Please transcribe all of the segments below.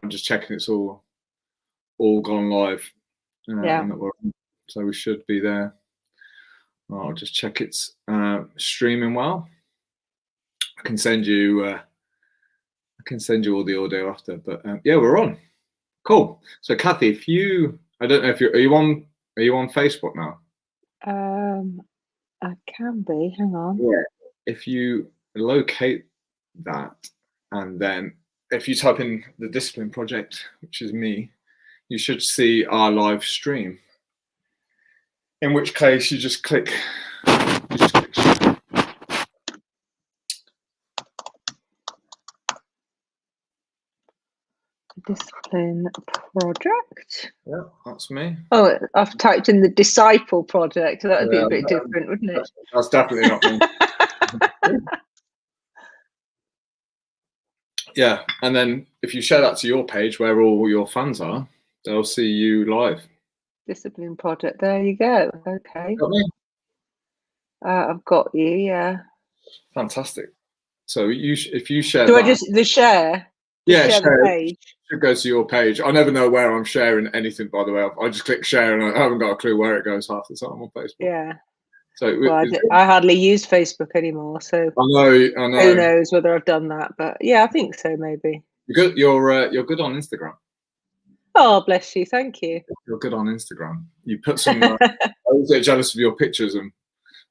I'm just checking it's all gone live. Yeah. So we should be there. I'll just check it's streaming well. I can send you all the audio after, but yeah, we're on. Cool. So Cathy, I don't know if are you on Facebook now? I can be. Hang on. Yeah. If you locate that, and then if you type in the Discipline Project, which is me, you should see our live stream. In which case, you just click share. Discipline Project. Yeah, that's me. Oh, I've typed in the Disciple Project. That would be a bit different, wouldn't it? That's definitely not me. Yeah, and then if you share that to your page where all your fans are, they'll see you live. Discipline Project. There you go. Okay. Got me? I've got you. Yeah. Fantastic. So if you share, do I just share? Yeah, share the page. Should go to your page. I never know where I'm sharing anything, by the way. I just click share, and I haven't got a clue where it goes half the time on Facebook. Yeah. So I hardly use Facebook anymore, so I know. Who knows whether I've done that? But yeah, I think so. Maybe. You're good on Instagram. Oh, bless you. Thank you. You're good on Instagram. You put some. I was a bit jealous of your pictures and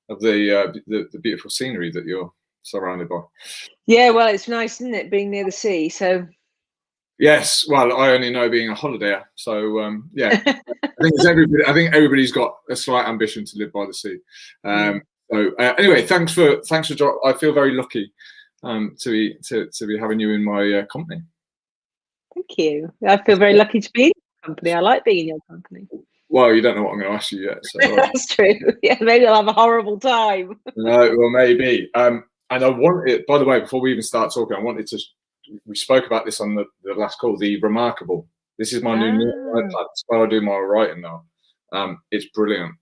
of the beautiful scenery that you're surrounded by. Yeah, well, it's nice, isn't it, being near the sea? So. Yes, well, I only know being a holidayer, so yeah. I think everybody's got a slight ambition to live by the sea. So anyway, thanks for I feel very lucky to be having you in my company. Thank you. I feel very lucky to be in your company. I like being in your company. Well, you don't know what I'm going to ask you yet. So, that's true. Yeah, maybe I'll have a horrible time. No, well, maybe. And I wanted, by the way, before we even start talking, I wanted to. We spoke about this on the last call. The Remarkable. This is my new iPad. That's where I do my writing now. It's brilliant.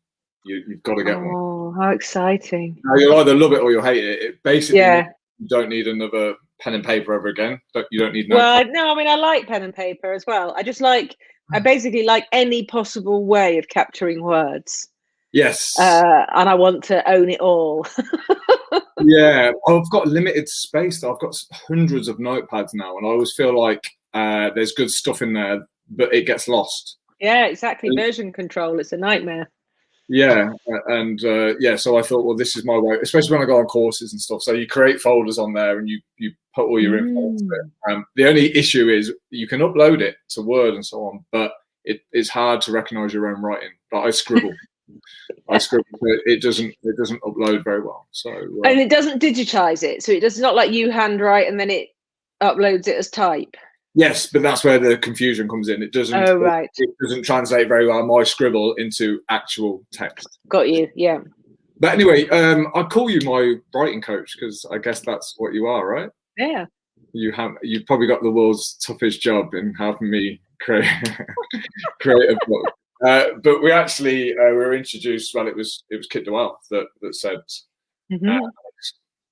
You've got to get one. Oh, how exciting! Now, you'll either love it or you'll hate it. It basically, you don't need another pen and paper ever again. You don't need. Well, no, I mean, I like pen and paper as well. I basically like any possible way of capturing words. Yes. And I want to own it all. Yeah, I've got limited space though. I've got hundreds of notepads now, and I always feel like there's good stuff in there, but it gets lost. Yeah, exactly. Version control, it's a nightmare. Yeah, and so I thought, well, this is my way, especially when I go on courses and stuff. So you create folders on there, and you put all your info into it. The only issue is you can upload it to Word and so on, but it's hard to recognise your own writing. But I scribble. It doesn't upload very well. So and it doesn't digitize it, so it's not like you handwrite and then it uploads it as type. Yes, but that's where the confusion comes in. It doesn't. Oh, right. It doesn't translate very well my scribble into actual text. Got you. Yeah. But anyway, I call you my writing coach because I guess that's what you are, right? Yeah. You've probably got the world's toughest job in helping me create a book. But we actually were introduced. Well, it was Kit Dewell that said,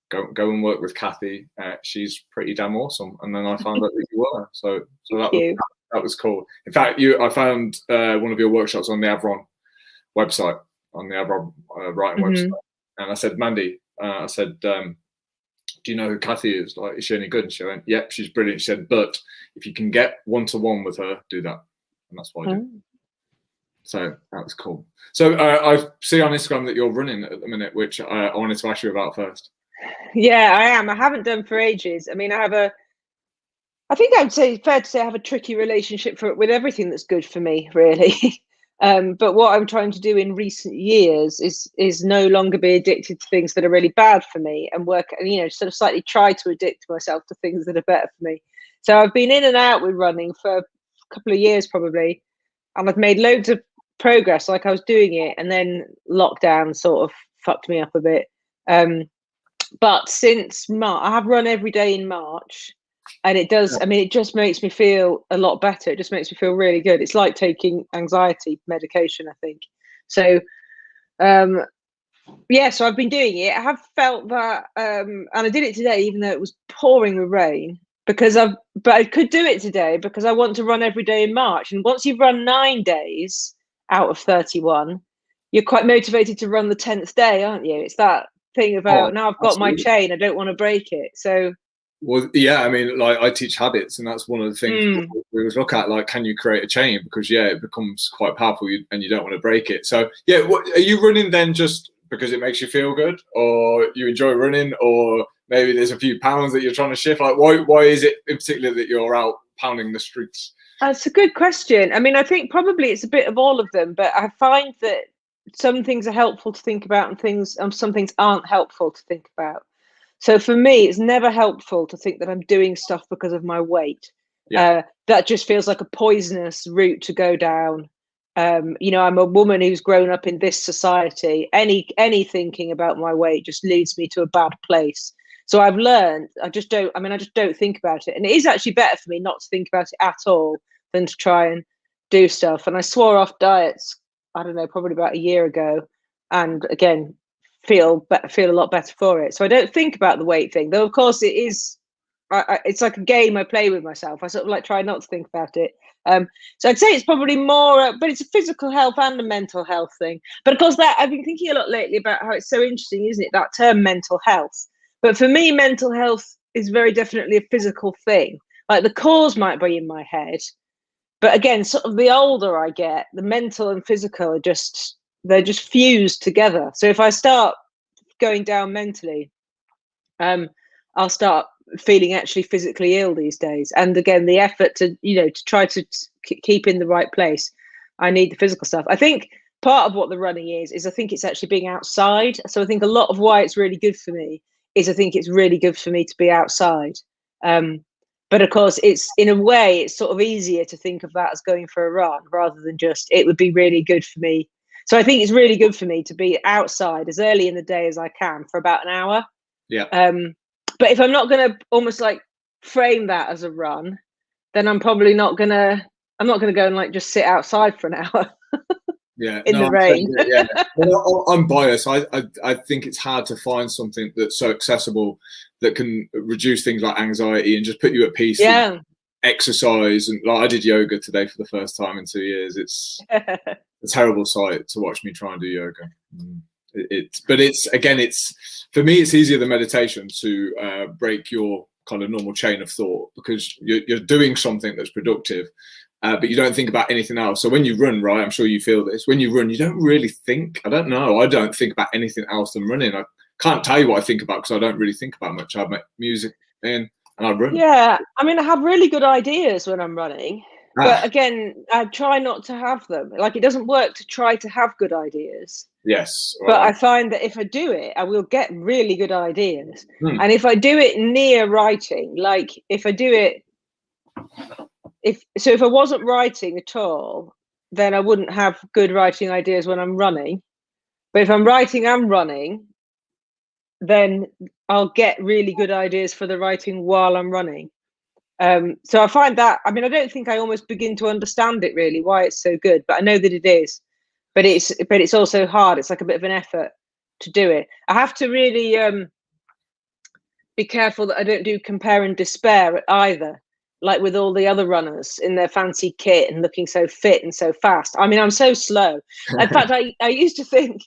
go and work with Cathy. She's pretty damn awesome. And then I found out that you were. So that was cool. In fact, I found one of your workshops on the Avron website, on the Avron writing website, and I said, Mandy, do you know who Cathy is? Like, is she any good? And she went, yep, she's brilliant. She said, but if you can get one-to-one with her, do that. And that's what I did. So that was cool. So I see on Instagram that you're running at the minute, which I wanted to ask you about first. Yeah, I am. I haven't done for ages. I mean, I think I would say fair to say I have a tricky relationship with everything that's good for me, really. But what I'm trying to do in recent years is no longer be addicted to things that are really bad for me and work, sort of slightly try to addict myself to things that are better for me. So I've been in and out with running for a couple of years probably, and I've made loads of progress. Like I was doing it, and then lockdown sort of fucked me up a bit. But since March, I have run every day in March, and it does. I mean, it just makes me feel a lot better. It just makes me feel really good. It's like taking anxiety medication, I think. So, so I've been doing it. I have felt that, and I did it today, even though it was pouring with rain. but I could do it today because I want to run every day in March. And once you've run 9 days out of 31, you're quite motivated to run the 10th day, aren't you? It's that thing about, now I've got my chain, I don't want to break it. So, well, yeah, I mean, like, I teach habits, and that's one of the things we always look at, like, can you create a chain? Because, yeah, it becomes quite powerful, and you don't want to break it. So, yeah, what, are you running then just because it makes you feel good, or you enjoy running, or maybe there's a few pounds that you're trying to shift? Like, why is it in particular that you're out pounding the streets? That's a good question. I mean, I think probably it's a bit of all of them, but I find that some things are helpful to think about, and some things aren't helpful to think about. So for me, it's never helpful to think that I'm doing stuff because of my weight. Yeah. That just feels like a poisonous route to go down. You know, I'm a woman who's grown up in this society. Any thinking about my weight just leads me to a bad place. So I've learned, I just don't think about it. And it is actually better for me not to think about it at all than to try and do stuff. And I swore off diets, I don't know, probably about a year ago. And again, feel a lot better for it. So I don't think about the weight thing, though of course it is, it's like a game I play with myself. I sort of like try not to think about it. So I'd say it's probably more, but it's a physical health and a mental health thing. But of course, that I've been thinking a lot lately about how it's so interesting, isn't it, that term mental health. But for me, mental health is very definitely a physical thing. Like the cause might be in my head, but again, sort of the older I get, the mental and physical are they're just fused together. So if I start going down mentally, I'll start feeling actually physically ill these days. And again, the effort to try to keep in the right place, I need the physical stuff. I think part of what the running is I think it's actually being outside. So I think a lot of why it's really good for me is I think it's really good for me to be outside. But of course, it's in a way, it's sort of easier to think of that as going for a run rather than just, it would be really good for me. So I think it's really good for me to be outside as early in the day as I can for about an hour. Yeah. But if I'm not going to almost like frame that as a run, then I'm probably not going to, go and like just sit outside for an hour. Yeah, in the rain. Yeah, well, I'm biased. I think it's hard to find something that's so accessible that can reduce things like anxiety and just put you at peace. Yeah. Exercise, and like I did yoga today for the first time in 2 years. It's a terrible sight to watch me try and do yoga. But it's for me, it's easier than meditation to break your kind of normal chain of thought, because you're doing something that's productive. But you don't think about anything else. So when you run, right, I'm sure you feel this. When you run, you don't really think. I don't know. I don't think about anything else than running. I can't tell you what I think about because I don't really think about much. I have my music in and I run. Yeah, I mean, I have really good ideas when I'm running. But again, I try not to have them. Like, it doesn't work to try to have good ideas. Yes. But I find that if I do it, I will get really good ideas. Hmm. And if I do it near writing, like if I do it, if I wasn't writing at all, then I wouldn't have good writing ideas when I'm running. But if I'm writing and running, then I'll get really good ideas for the writing while I'm running. So I find that, I mean, I don't think I almost begin to understand it really, why it's so good, but I know that it is. But it's also hard. It's like a bit of an effort to do it. I have to really be careful that I don't do compare and despair either, like with all the other runners in their fancy kit and looking so fit and so fast. I mean, I'm so slow. In fact, I used to think,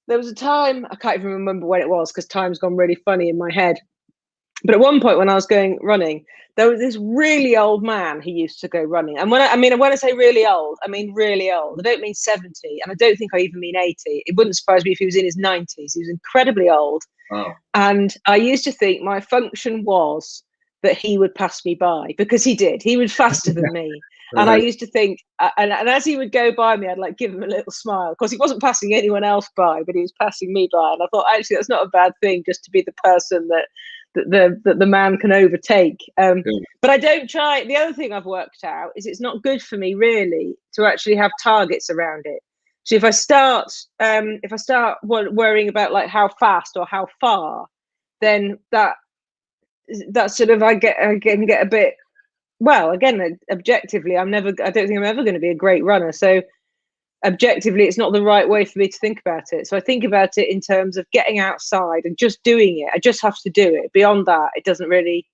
there was a time, I can't even remember when it was because time's gone really funny in my head. But at one point when I was going running, there was this really old man who used to go running. And when I say really old, I mean really old. I don't mean 70, and I don't think I even mean 80. It wouldn't surprise me if he was in his 90s. He was incredibly old. Oh. And I used to think my function was that he would pass me by, because he did. He was faster than me. And I used to think, and as he would go by me, I'd like give him a little smile, because he wasn't passing anyone else by, but he was passing me by. And I thought, actually, that's not a bad thing, just to be the person that the man can overtake. But I don't try. The other thing I've worked out is it's not good for me really to actually have targets around it. So if I start worrying about like how fast or how far, then that sort of I get a bit, well, again, objectively, I don't think I'm ever going to be a great runner. So objectively, it's not the right way for me to think about it. So I think about it in terms of getting outside and just doing it. I just have to do it. Beyond that, it doesn't really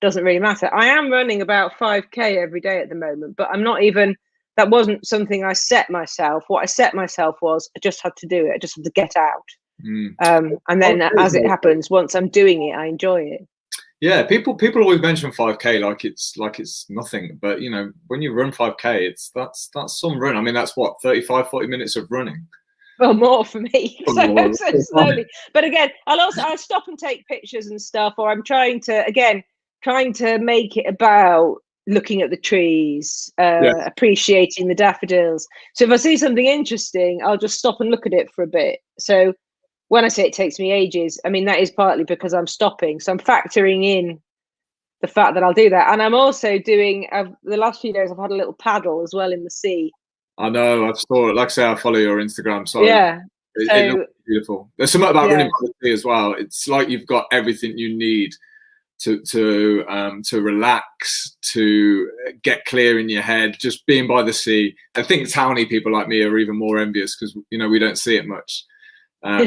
doesn't really matter. I am running about 5K every day at the moment, but I'm not even, that wasn't something I set myself. What I set myself was I just had to do it. I just had to get out. And then as it happens, once I'm doing it, I enjoy it. Yeah, people always mention 5K like it's nothing, but you know, when you run 5K, that's some run. I mean, that's what, 35-40 minutes of running. Well, more for me, so slowly. But again, I'll stop and take pictures and stuff, or I'm trying to make it about looking at the trees, appreciating the daffodils. So if I see something interesting, I'll just stop and look at it for a bit. So when I say it takes me ages, I mean, that is partly because I'm stopping. So I'm factoring in the fact that I'll do that. And I'm also doing, the last few days, I've had a little paddle as well in the sea. I know, I've saw it. Like I say, I follow your Instagram, so yeah, it looks beautiful. There's something about running by the sea as well. It's like you've got everything you need to relax, to get clear in your head. Just being by the sea. I think towny people like me are even more envious because, you know, we don't see it much. So I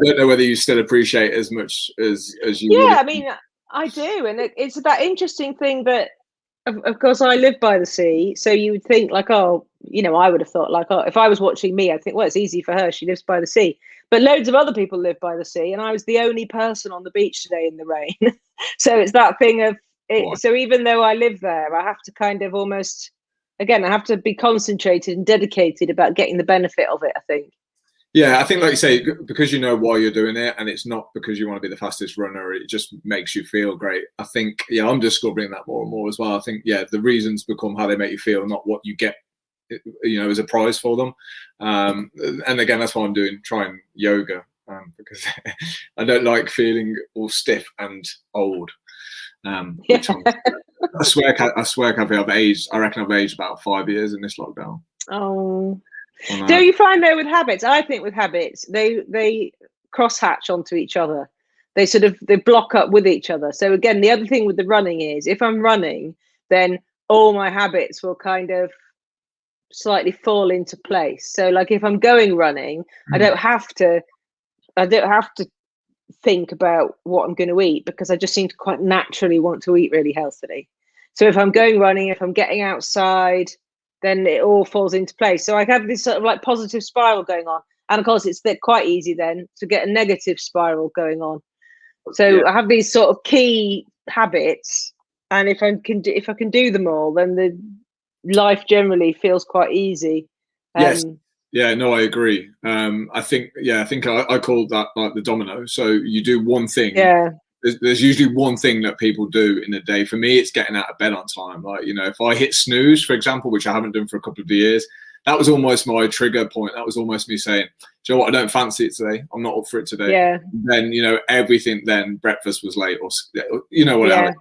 don't know whether you still appreciate as much as you. Yeah, I mean, I do, and it's that interesting thing that, of course, I live by the sea, so you would think like, oh, you know, I would have thought like, oh, if I was watching me, I'd think, well, it's easy for her. She lives by the sea. But loads of other people live by the sea, and I was the only person on the beach today in the rain. So it's that thing of it. So even though I live there, I have to kind of almost, again, I have to be concentrated and dedicated about getting the benefit of it, I think. Yeah, I think, like you say, because you know why you're doing it, and it's not because you want to be the fastest runner, it just makes you feel great. I think, yeah, I'm discovering that more and more as well. I think, yeah, the reasons become how they make you feel, not what you get, you know, as a prize for them. And again, that's why I'm trying yoga, because I don't like feeling all stiff and old. Which I swear, Cathy, I've aged. I reckon I've aged about 5 years in this lockdown. Oh. Do you find though with habits? I think with habits, they cross-hatch onto each other. They block up with each other. So again, the other thing with the running is if I'm running, then all my habits will kind of slightly fall into place. So like if I'm going running, I don't have to think about what I'm going to eat because I just seem to quite naturally want to eat really healthily. So if I'm going running, if I'm getting outside, then it all falls into place. So I have this sort of like positive spiral going on. And of course, it's quite easy then to get a negative spiral going on. So I have these sort of key habits. And if I can do them all, then the life generally feels quite easy. Yes. Yeah, no, I agree. I think I call that like the domino. So you do one thing. Yeah. There's usually one thing that people do in a day. For me, it's getting out of bed on time. Like, you know, if I hit snooze, for example, which I haven't done for a couple of years, that was almost my trigger point. That was almost me saying, do you know what? I don't fancy it today. I'm not up for it today. Yeah. Then, you know, everything, then breakfast was late or, you know, whatever. Yeah.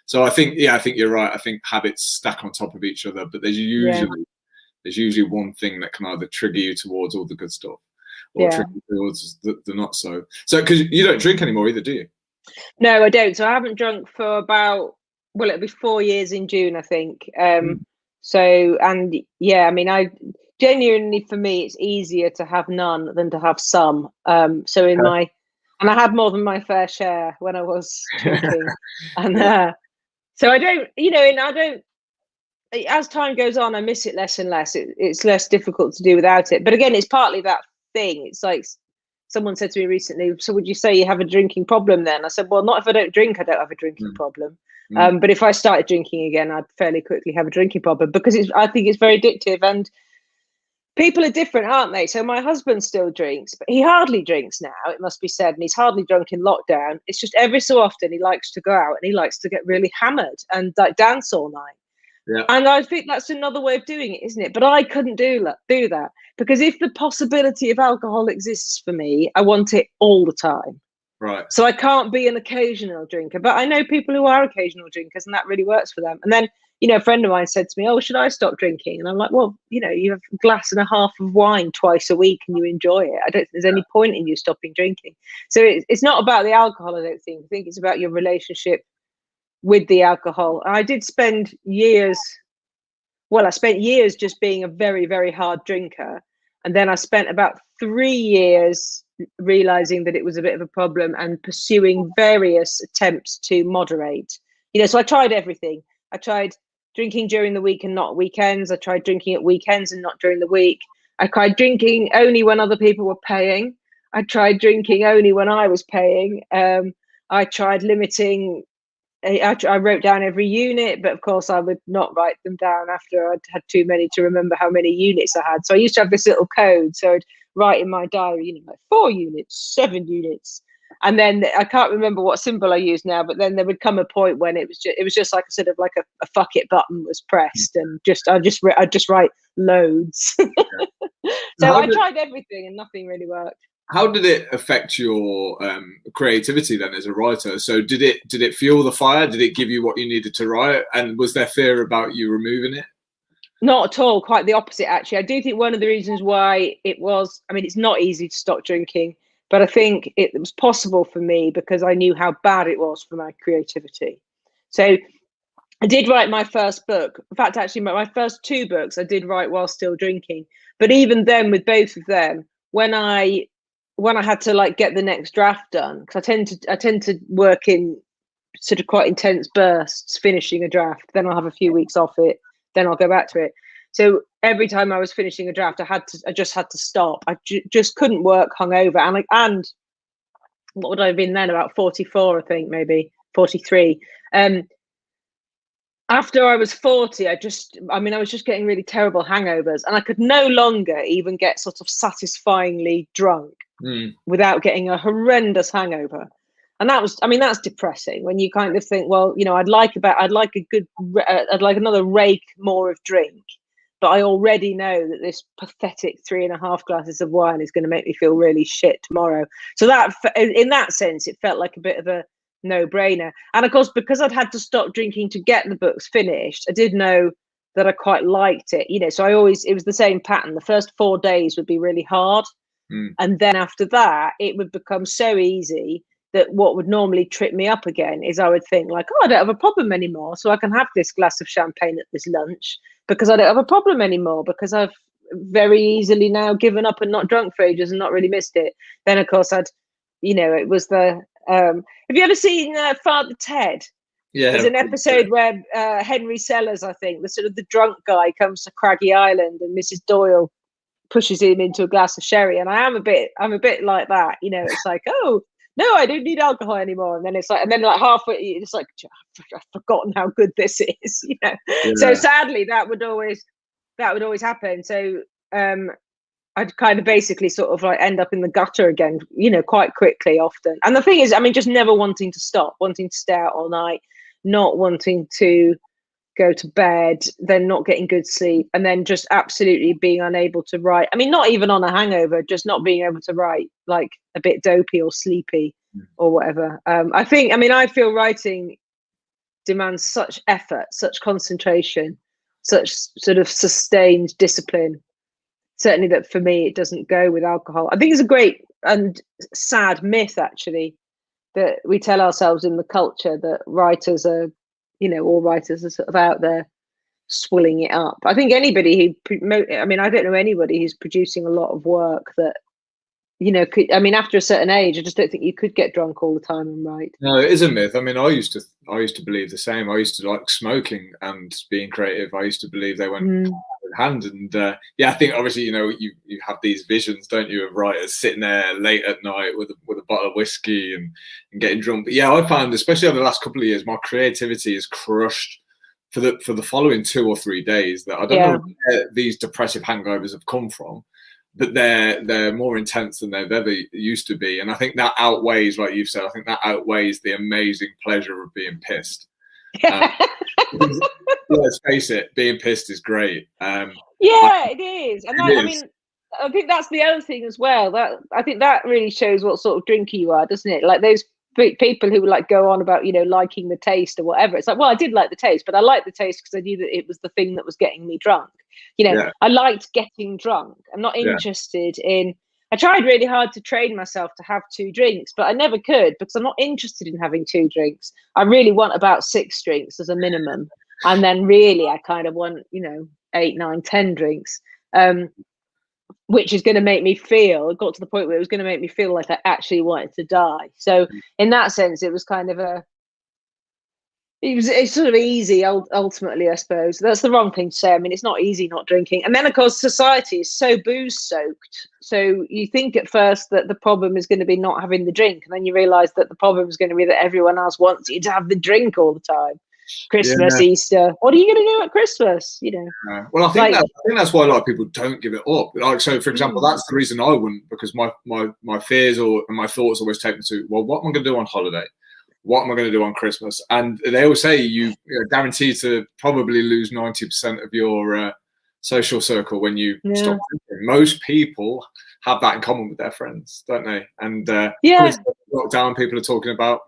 So I think you're right. I think habits stack on top of each other, but there's usually one thing that can either trigger you towards all the good stuff or trigger you towards the not so. So, because you don't drink anymore either, do you? No, I don't. So I haven't drunk for about, well, it'll be 4 years in June, I think. So, and yeah, I mean, I genuinely, for me, it's easier to have none than to have some. So and I had more than my fair share when I was drinking. And so I don't, you know, and I don't, as time goes on, I miss it less and less. It's less difficult to do without it. But again, it's partly that thing. It's like, someone said to me recently, so would you say you have a drinking problem then? I said, well, not if I don't drink, I don't have a drinking problem. But if I started drinking again, I'd fairly quickly have a drinking problem because I think it's very addictive and people are different, aren't they? So my husband still drinks, but he hardly drinks now, it must be said. And he's hardly drunk in lockdown. It's just every so often he likes to go out and he likes to get really hammered and like dance all night. Yeah. And I think that's another way of doing it, isn't it? But I couldn't do that because if the possibility of alcohol exists for me, I want it all the time. Right. So I can't be an occasional drinker, but I know people who are occasional drinkers and that really works for them. And then, you know, a friend of mine said to me, oh, should I stop drinking? And I'm like, well, you know, you have a glass and a half of wine twice a week and you enjoy it. I don't think there's any point in you stopping drinking. So it's not about the alcohol, I don't think. I think it's about your relationship with the alcohol. I did spend years, I spent years just being a very, very hard drinker. And then I spent about 3 years realizing that it was a bit of a problem and pursuing various attempts to moderate. You know, so I tried everything. I tried drinking during the week and not weekends. I tried drinking at weekends and not during the week. I tried drinking only when other people were paying. I tried drinking only when I was paying. I tried limiting. I wrote down every unit, but of course I would not write them down after I'd had too many to remember how many units I had. So I used to have this little code. So I'd write in my diary, you know, like 4 units, 7 units. And then I can't remember what symbol I used now, but then there would come a point when it was just like a sort of like a fuck it button was pressed, and I'd just write loads. So I tried everything and nothing really worked. How did it affect your creativity then as a writer? So did it fuel the fire? Did it give you what you needed to write? And was there fear about you removing it? Not at all. Quite the opposite, actually. I do think one of the reasons why it was, I mean, it's not easy to stop drinking, but I think it was possible for me because I knew how bad it was for my creativity. So I did write my first book. In fact, actually, my first 2 books I did write while still drinking. But even then, with both of them, when I had to like get the next draft done, because I tend to work in sort of quite intense bursts, finishing a draft. Then I'll have a few weeks off it. Then I'll go back to it. So every time I was finishing a draft, I just had to stop. I just couldn't work hungover. And what would I have been then? About 44, I think, maybe 43. After I was 40, I was just getting really terrible hangovers, and I could no longer even get sort of satisfyingly drunk without getting a horrendous hangover. And that's depressing when you kind of think, well, you know, I'd like another rake more of drink, but I already know that this pathetic 3.5 glasses of wine is going to make me feel really shit tomorrow. So that, in that sense, it felt like a bit of a no-brainer. And of course, because I'd had to stop drinking to get the books finished, I did know that I quite liked it, you know. So it was the same pattern. The first 4 days would be really hard, and then after that it would become so easy that what would normally trip me up again is I would think like, oh, I don't have a problem anymore, so I can have this glass of champagne at this lunch because I don't have a problem anymore, because I've very easily now given up and not drunk for ages and not really missed it. Then of course it was the have you ever seen Father Ted? Yeah, there's an episode where Henry Sellers, I think, the sort of the drunk guy, comes to Craggy Island and Mrs. Doyle pushes him into a glass of sherry, and I'm a bit like that, you know. It's like, oh no, I don't need alcohol anymore, and then it's like, halfway it's like, I've forgotten how good this is, you know. Yeah. So sadly that would always happen. So I'd kind of basically sort of like end up in the gutter again, you know, quite quickly often. And the thing is, I mean, just never wanting to stop, wanting to stay out all night, not wanting to go to bed, then not getting good sleep, and then just absolutely being unable to write. I mean, not even on a hangover, just not being able to write, like a bit dopey or sleepy or whatever. I feel writing demands such effort, such concentration, such sort of sustained discipline. Certainly that for me, it doesn't go with alcohol. I think it's a great and sad myth, actually, that we tell ourselves in the culture that writers are, you know, all writers are sort of out there swilling it up. I think anybody I don't know anybody who's producing a lot of work that, you know, after a certain age, I just don't think you could get drunk all the time and write. No, it is a myth. I mean, I used to believe the same. I used to like smoking and being creative. I used to believe they went hand in hand. And I think obviously, you know, you have these visions, don't you, of writers sitting there late at night with a bottle of whiskey and getting drunk. But yeah, I found, especially over the last couple of years, my creativity is crushed for the following 2 or 3 days. That I don't know where these depressive hangovers have come from, but they're more intense than they've ever used to be. And I think that outweighs, like you've said, I think that outweighs the amazing pleasure of being pissed. Let's face it, being pissed is great. It is. And I think that's the other thing as well. That I think that really shows what sort of drinker you are, doesn't it? Like those people who would like go on about, you know, liking the taste or whatever. It's like, well, I did like the taste, but I liked the taste because I knew that it was the thing that was getting me drunk. You know, I liked getting drunk. I'm not interested in. I tried really hard to train myself to have 2 drinks, but I never could because I'm not interested in having 2 drinks. I really want about 6 drinks as a minimum. And then really, I kind of want, you know, 8, 9, 10 drinks, which is going to make me feel, it got to the point where it was going to make me feel like I actually wanted to die. So in that sense, it was kind of It's sort of easy ultimately, I suppose. That's the wrong thing to say. I mean, it's not easy not drinking. And then, of course, society is so booze soaked. So you think at first that the problem is going to be not having the drink. And then you realize that the problem is going to be that everyone else wants you to have the drink all the time. Christmas, Yeah. Easter. What are you going to do at Christmas? You know. Well, I think Like, that's why a lot of people don't give it up. Like, so for example, that's the reason I wouldn't, because my fears and my thoughts always take me to, well, what am I going to do on holiday? What am I going to do on Christmas? And they always say you're guaranteed to probably lose 90% of your social circle when you stop drinking. Most people have that in common with their friends, don't they? And lockdown, people are talking about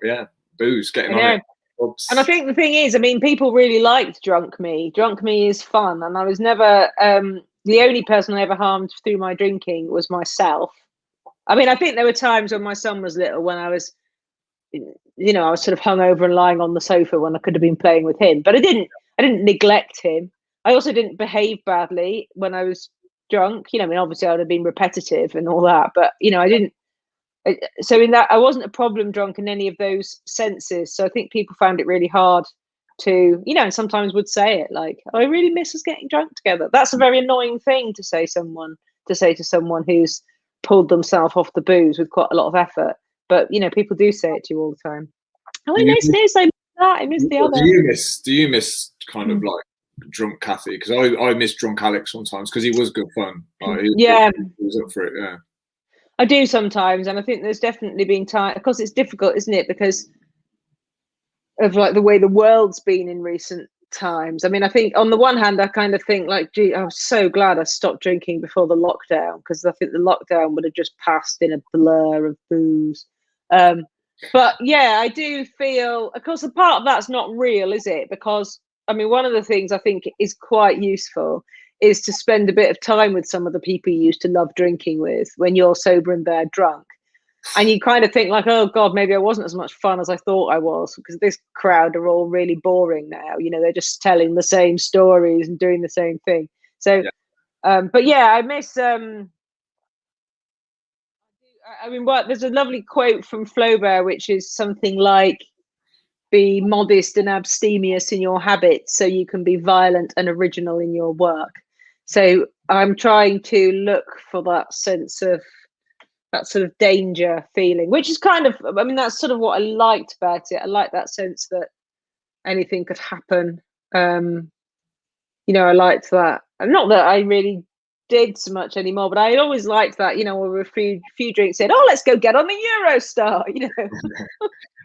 booze, getting on it. Oops. And I think the thing is, I mean, people really liked Drunk Me. Drunk Me is fun, and I was never the only person I ever harmed through my drinking was myself. I mean, I think there were times when my son was little, when I was, you know, I was sort of hungover and lying on the sofa when I could have been playing with him. But I didn't neglect him. I also didn't behave badly when I was drunk. You know, I mean, obviously I would have been repetitive and all that, but you know, I didn't. So in that, I wasn't a problem drunk in any of those senses. So I think people found it really hard to, you know, and sometimes would say it like, oh, I really miss us getting drunk together. That's a very annoying thing to say to someone who's pulled themselves off the booze with quite a lot of effort. But you know, people do say it to you all the time. Oh, I miss this, I miss that, I miss the other. Do you miss kind of like drunk Cathy? Because I miss drunk Alex sometimes, because he was good fun. He was up for it. Yeah, I do sometimes, and I think there's definitely been time. Of course, it's difficult, isn't it, because of like the way the world's been in recent times. I mean, I think on the one hand, I kind of think like, gee, I'm so glad I stopped drinking before the lockdown, because I think the lockdown would have just passed in a blur of booze. But yeah, I do feel, of course, a part of that's not real, is it? Because I mean, one of the things I think is quite useful is to spend a bit of time with some of the people you used to love drinking with when you're sober and they're drunk. And you kind of think like, oh God, maybe I wasn't as much fun as I thought I was, because this crowd are all really boring now. You know, they're just telling the same stories and doing the same thing. So, but yeah, I miss. I mean, there's a lovely quote from Flaubert, which is something like, "Be modest and abstemious in your habits, so you can be violent and original in your work." So I'm trying to look for that sense of that sort of danger feeling, which is kind of, I mean, that's sort of what I liked about it. I like that sense that anything could happen. You know, I liked that. Not that I really did so much anymore, but I always liked that, you know, we were a few drinks in, oh, let's go get on the Eurostar, you know.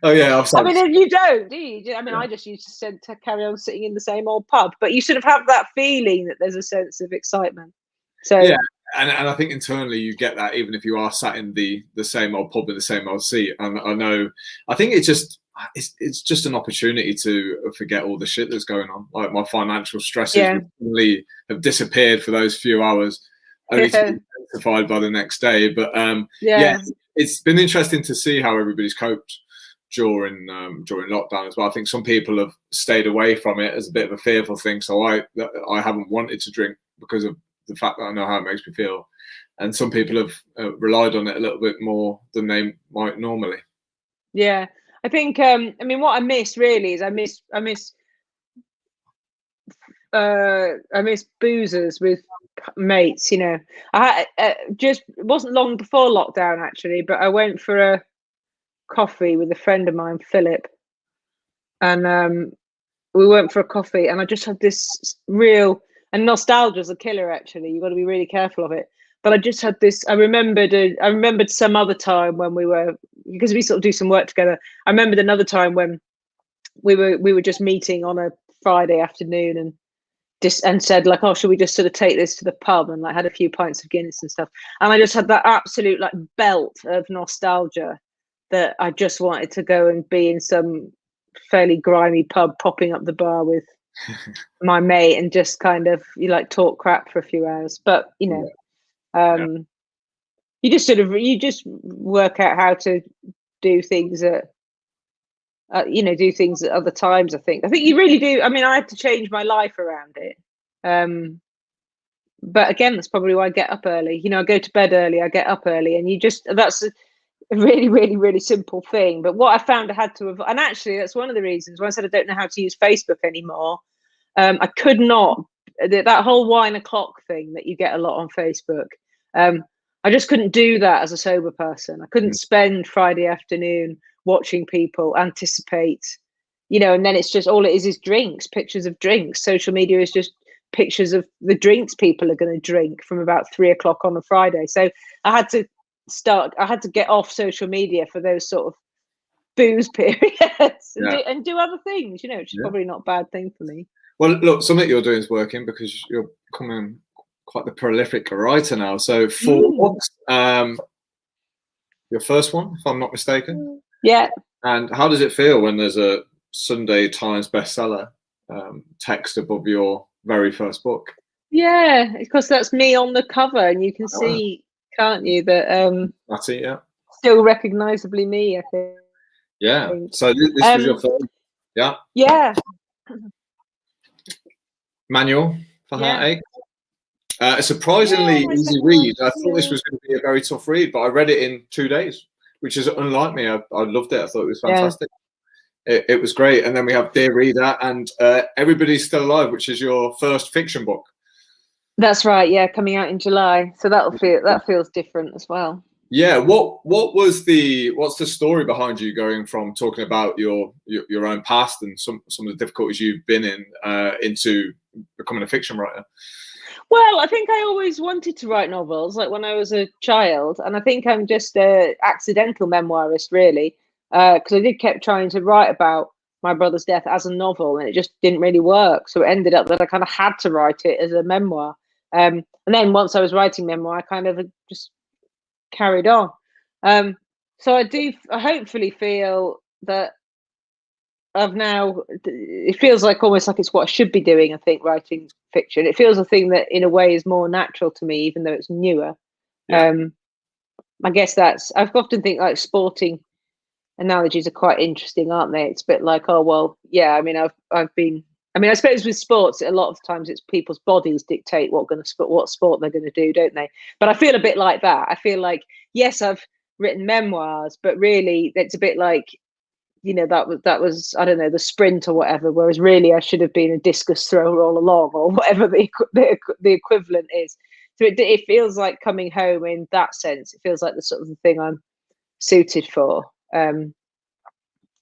Oh yeah, I mean, you don't, do you? I mean, I just used to carry on sitting in the same old pub, but you sort of have that feeling that there's a sense of excitement. So yeah, and I think internally you get that even if you are sat in the same old pub in the same old seat. And I think it's just an opportunity to forget all the shit that's going on. Like my financial stresses really have disappeared for those few hours, only to be intensified by the next day. But it's been interesting to see how everybody's coped during lockdown as well. I think some people have stayed away from it as a bit of a fearful thing. So I haven't wanted to drink because of the fact that I know how it makes me feel, and some people have relied on it a little bit more than they might normally. Yeah, I think I mean, what I miss really is I miss boozers with mates. You know, I just, it wasn't long before lockdown actually, but I went for a coffee with a friend of mine, Philip, and we went for a coffee, and I just had this real, and nostalgia's a killer actually, you've got to be really careful of it, but I just had this, I remembered some other time when we were, because we sort of do some work together, I remembered another time when we were just meeting on a Friday afternoon and said like, oh, should we just sort of take this to the pub, and like had a few pints of Guinness and stuff, and I just had that absolute like belt of nostalgia that I just wanted to go and be in some fairly grimy pub, popping up the bar with my mate and just kind of like talk crap for a few hours. But you know, you just work out how to do things at do things at other times. I think you really do. I mean, I had to change my life around it. But again, that's probably why I get up early. You know, I go to bed early, I get up early, and a really, really, really simple thing. But what I found I had to avoid, and actually that's one of the reasons when I said I don't know how to use Facebook anymore. I could not, that whole wine o'clock thing that you get a lot on Facebook. I just couldn't do that as a sober person. I couldn't spend Friday afternoon watching people anticipate, and then it's just all it is drinks, pictures of drinks. Social media is just pictures of the drinks people are going to drink from about 3 o'clock on a Friday. So I had to get off social media for those sort of booze periods and do other things, which is probably not a bad thing for me. Well, look, something you're doing is working because you're becoming quite the prolific writer now. So 4 books, your first one, if I'm not mistaken. Yeah. And how does it feel when there's a Sunday Times bestseller text above your very first book? Yeah, because that's me on the cover, and you can see, can't you, that that's it, yeah. Still recognisably me, I think. Yeah. So this was your first. Yeah. Yeah. Manual for Heartache. A surprisingly easy read. I thought this was going to be a very tough read, but I read it in 2 days, which is unlike me. I loved it. I thought it was fantastic. It was great. And then we have Dear Reader and Everybody's Still Alive, which is your first fiction book. That's right. Yeah, coming out in July. So that feels different as well. Yeah. What's the story behind you going from talking about your own past and some of the difficulties you've been in into becoming a fiction writer? Well, I think I always wanted to write novels, like when I was a child, and I think I'm just an accidental memoirist, really, because I kept trying to write about my brother's death as a novel, and it just didn't really work. So it ended up that I kind of had to write it as a memoir. And then once I was writing memoir, I kind of just carried on. So I hopefully feel that it feels like almost like it's what I should be doing. I think writing fiction, it feels a thing that in a way is more natural to me, even though it's newer. I guess I've often think like sporting analogies are quite interesting, aren't they? It's a bit like, oh well, yeah. I mean, I suppose with sports, a lot of times it's people's bodies dictate what sport they're going to do, don't they? But I feel a bit like that. I feel like, yes, I've written memoirs, but really it's a bit like, that was I don't know, the sprint or whatever, whereas really I should have been a discus thrower all along, or whatever the equivalent is. So it feels like coming home in that sense. It feels like the sort of the thing I'm suited for. No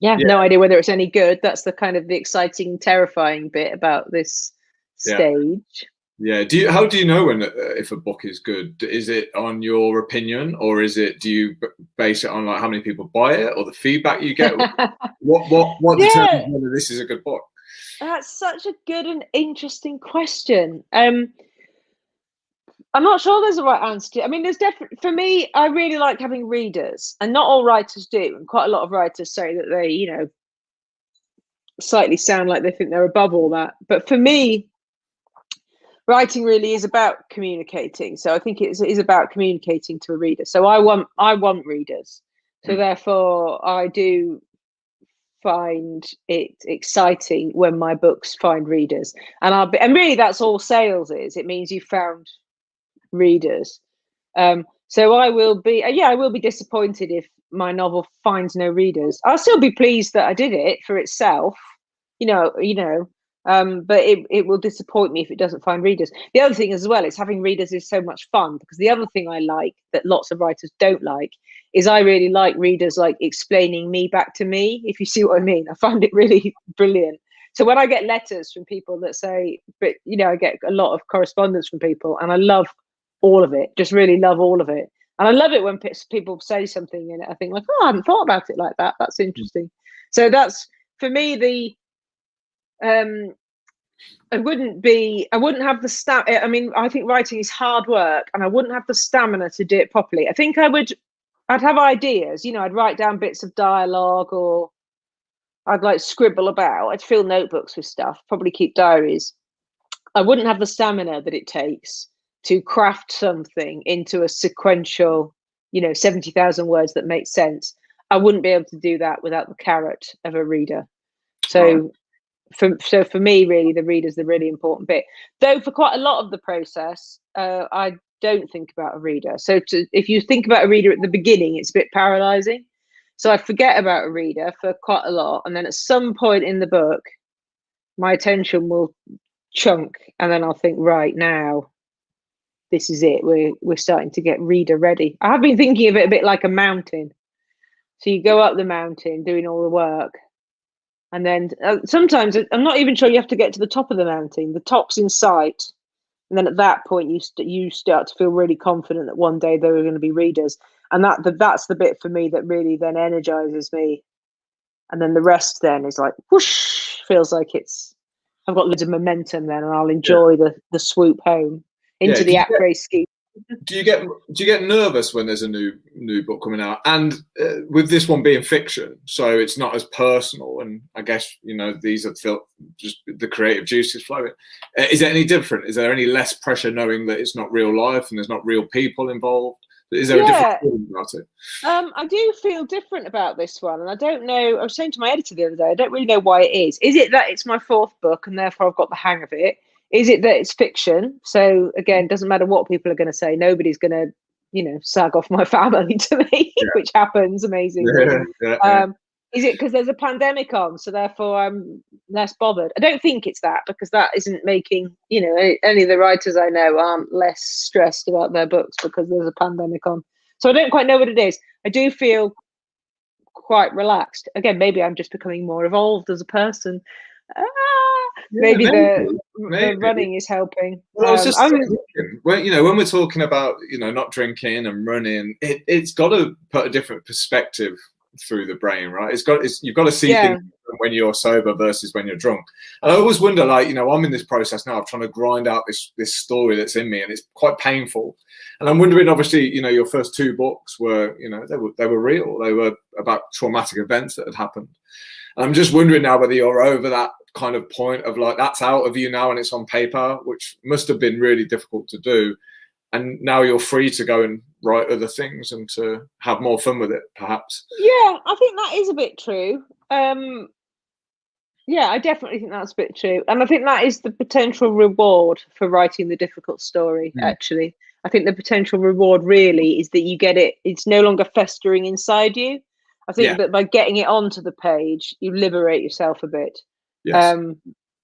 idea whether it's any good. That's the kind of the exciting, terrifying bit about this stage. How do you know if a book is good? Is it on your opinion, or do you base it on like how many people buy it or the feedback you get? what determines whether this is a good book? That's such a good and interesting question. I'm not sure there's a right answer to it. I mean, there's definitely, for me, I really like having readers, and not all writers do. And quite a lot of writers say that they, slightly sound like they think they're above all that. But for me, writing really is about communicating. So I think it is about communicating to a reader. So I want readers. So therefore, I do find it exciting when my books find readers. And really that's all sales is. It means you found readers. So I will be disappointed if my novel finds no readers. I'll still be pleased that I did it for itself, but it will disappoint me if it doesn't find readers. The other thing as well is having readers is so much fun, because the other thing I like that lots of writers don't like is I really like readers like explaining me back to me, if you see what I mean. I find it really brilliant. So when I get letters from people that say, but I get a lot of correspondence from people, and I love all of it, just really love all of it. And I love it when people say something in it, I think like, oh, I hadn't thought about it like that. That's interesting. So that's, for me, I wouldn't have the I mean, I think writing is hard work, and I wouldn't have the stamina to do it properly. I think I'd have ideas, I'd write down bits of dialogue, or I'd like scribble about. I'd fill notebooks with stuff, probably keep diaries. I wouldn't have the stamina that it takes to craft something into a sequential, 70,000 words that make sense. I wouldn't be able to do that without the carrot of a reader. So for me, really, the reader's the really important bit. Though for quite a lot of the process, I don't think about a reader. So if you think about a reader at the beginning, it's a bit paralyzing. So I forget about a reader for quite a lot, and then at some point in the book, my attention will chunk, and then I'll think, right, now this is it. We're starting to get reader ready. I have been thinking of it a bit like a mountain. So you go up the mountain doing all the work, and then sometimes I'm not even sure you have to get to the top of the mountain. The top's in sight, and then at that point you start to feel really confident that one day there are going to be readers, and that's the bit for me that really then energizes me. And then the rest then is like whoosh, feels like I've got loads of momentum then, and I'll enjoy the swoop home into the après ski. Do you get nervous when there's a new book coming out, and with this one being fiction, so it's not as personal, and I guess these are just the creative juices flowing. Is it any different? Is there any less pressure knowing that it's not real life and there's not real people involved? Is there a different feeling about it? I do feel different about this one, and I don't know. I was saying to my editor the other day, I don't really know why it is. Is it that it's my 4th book and therefore I've got the hang of it? Is it that it's fiction? So again, doesn't matter what people are going to say. Nobody's going to, sag off my family to me, which happens amazingly. Is it because there's a pandemic on, so therefore I'm less bothered? I don't think it's that, because that isn't making, any of the writers I know aren't less stressed about their books because there's a pandemic on. So I don't quite know what it is. I do feel quite relaxed. Again, maybe I'm just becoming more evolved as a person. Maybe the running is helping. Well, I was just thinking, when we're talking about not drinking and running, it's got to put a different perspective through the brain, right? You've got to see things when you're sober versus when you're drunk. And I always wonder, I'm in this process now of trying to grind out this story that's in me, and it's quite painful. And I'm wondering, obviously, your first 2 books were, they were real. They were about traumatic events that had happened. And I'm just wondering now whether you're over that kind of point of that's out of you now and it's on paper, which must have been really difficult to do. And now you're free to go and write other things and to have more fun with it, perhaps. Yeah, I think that is a bit true. Yeah, I definitely think that's a bit true. And I think that is the potential reward for writing the difficult story, actually. I think the potential reward really is that you get it. It's no longer festering inside you. I think that by getting it onto the page, you liberate yourself a bit. Yes.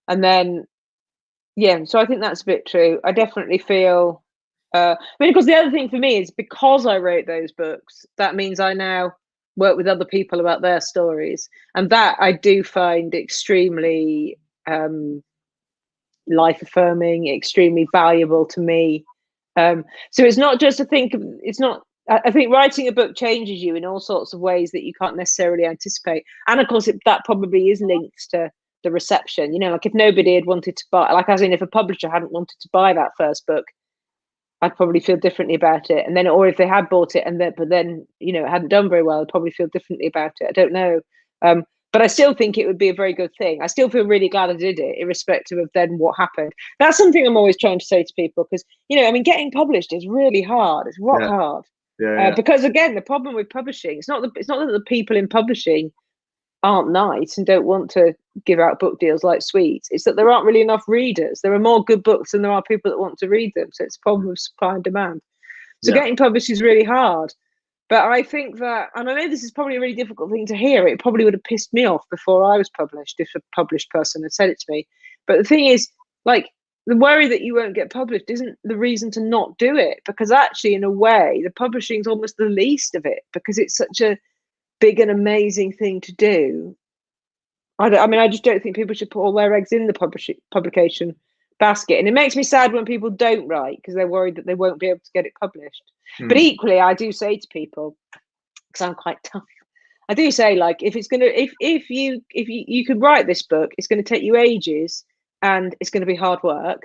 And then, so I think that's a bit true. I definitely feel... because the other thing for me is, because I wrote those books, that means I now work with other people about their stories, and that I do find extremely life affirming, extremely valuable to me. So it's not just I think writing a book changes you in all sorts of ways that you can't necessarily anticipate, and of course that probably is linked to the reception. If nobody had wanted to buy, if a publisher hadn't wanted to buy that first book, I'd probably feel differently about it. And then, or if they had bought it but then it hadn't done very well, I'd probably feel differently about it. I don't know. But I still think it would be a very good thing. I still feel really glad I did it, irrespective of then what happened. That's something I'm always trying to say to people, because, getting published is really hard. It's rock hard. Because again, the problem with publishing, it's not that the people in publishing aren't nice and don't want to give out book deals like sweets. It's that there aren't really enough readers. There are more good books than there are people that want to read them. So it's a problem of supply and demand. So getting published is really hard. But I think that, and I know this is probably a really difficult thing to hear, it probably would have pissed me off before I was published if a published person had said it to me. But the thing is, the worry that you won't get published isn't the reason to not do it, because actually, in a way, the publishing is almost the least of it, because it's such a big and amazing thing to do. I just don't think people should put all their eggs in the publication basket. And it makes me sad when people don't write because they're worried that they won't be able to get it published. But equally, I do say to people, because I'm quite tough, I do say, if you could write this book, it's going to take you ages and it's going to be hard work,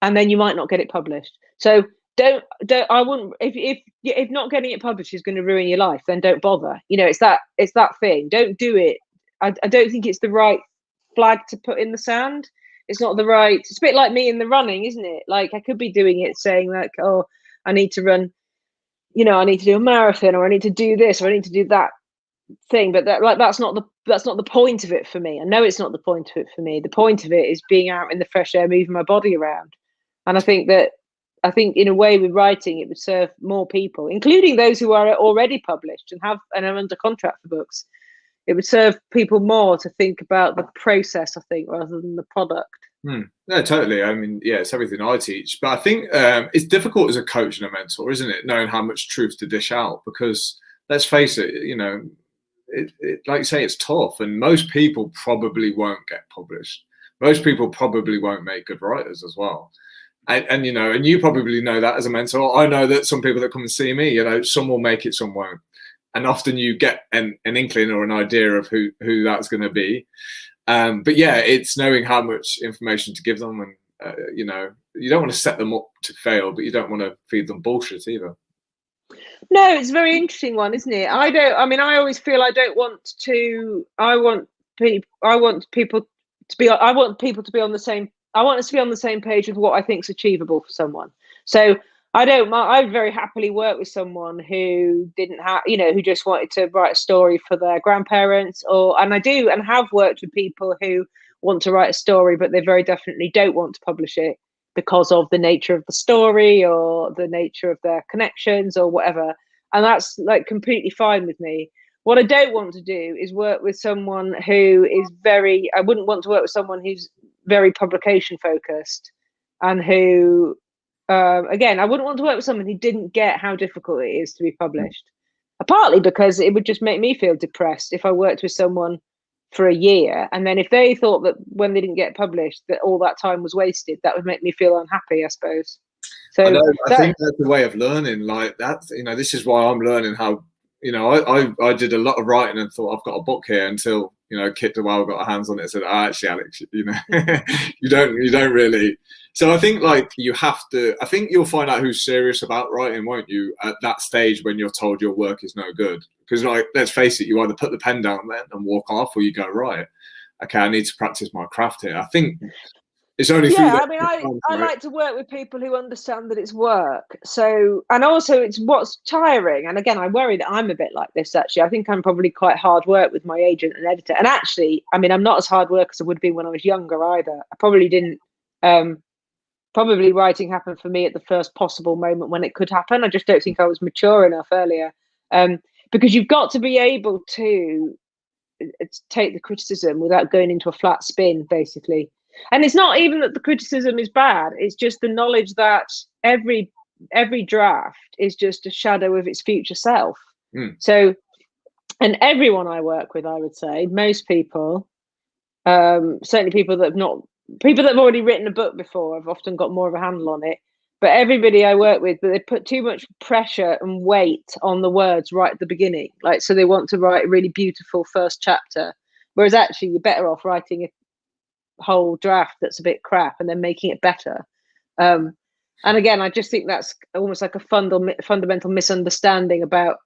and then you might not get it published. So I wouldn't, if not getting it published is going to ruin your life, then don't bother. It's that thing. Don't do it. I don't think it's the right flag to put in the sand. It's not the right, it's a bit like me in the running, isn't it? I could be doing it saying oh, I need to run, I need to do a marathon, or I need to do this, or I need to do that thing. But that's not the point of it for me. I know it's not the point of it for me. The point of it is being out in the fresh air, moving my body around. And I think that I think in a way with writing, it would serve more people, including those who are already published and are under contract for books. It would serve people more to think about the process, I think, rather than the product. No, totally. I mean, yeah, it's everything I teach. But I think it's difficult as a coach and a mentor, isn't it? Knowing how much truth to dish out, because let's face it, you know, like you say, it's tough, and most people probably won't get published. Most people probably won't make good writers as well. And you know, and you probably know that as a mentor. I know that some people that come and see me, you know, some will make it, some won't. And often you get an inkling or an idea of who that's going to be. But yeah, it's knowing how much information to give them, and you know, you don't want to set them up to fail, but you don't want to feed them bullshit either. No, it's a very interesting one, isn't it? I always feel I want people to be on the same. I want us to be on the same page with what I think is achievable for someone. So I very happily work with someone who didn't have, you know, who just wanted to write a story for their grandparents, and have worked with people who want to write a story, but they very definitely don't want to publish it because of the nature of the story or the nature of their connections or whatever. And that's like completely fine with me. What I don't want to do is work with someone who is I wouldn't want to work with someone who's very publication focused, and who, again, I wouldn't want to work with someone who didn't get how difficult it is to be published. Partly because it would just make me feel depressed if I worked with someone for a year, and then if they thought that when they didn't get published that all that time was wasted, that would make me feel unhappy, I suppose. So I think that's the way of learning. Like that, you know, this is why I'm learning how. You know, I did a lot of writing and thought I've got a book here until, you know, Kit DeWell got her hands on it and said, actually, Alex, you know, you don't really. So I think like you have to. I think you'll find out who's serious about writing, won't you? At that stage when you're told your work is no good, because like let's face it, you either put the pen down then and walk off, or you go, right, okay, I need to practice my craft here. I think. It's only I like to work with people who understand that it's work. So, and also it's what's tiring. And again, I worry that I'm a bit like this, actually. I think I'm probably quite hard work with my agent and editor. And actually, I mean, I'm not as hard work as I would be when I was younger either. I probably didn't, probably writing happened for me at the first possible moment when it could happen. I just don't think I was mature enough earlier. Because you've got to be able to take the criticism without going into a flat spin, basically. And it's not even that the criticism is bad. It's just the knowledge that every draft is just a shadow of its future self. So, and everyone I work with, I would say, most people, certainly people that have already written a book before, have often got more of a handle on it. But everybody I work with, but they put too much pressure and weight on the words right at the beginning. Like, so they want to write a really beautiful first chapter, whereas actually you're better off writing a whole draft that's a bit crap and then making it better. And again, I just think that's almost like a fundamental misunderstanding about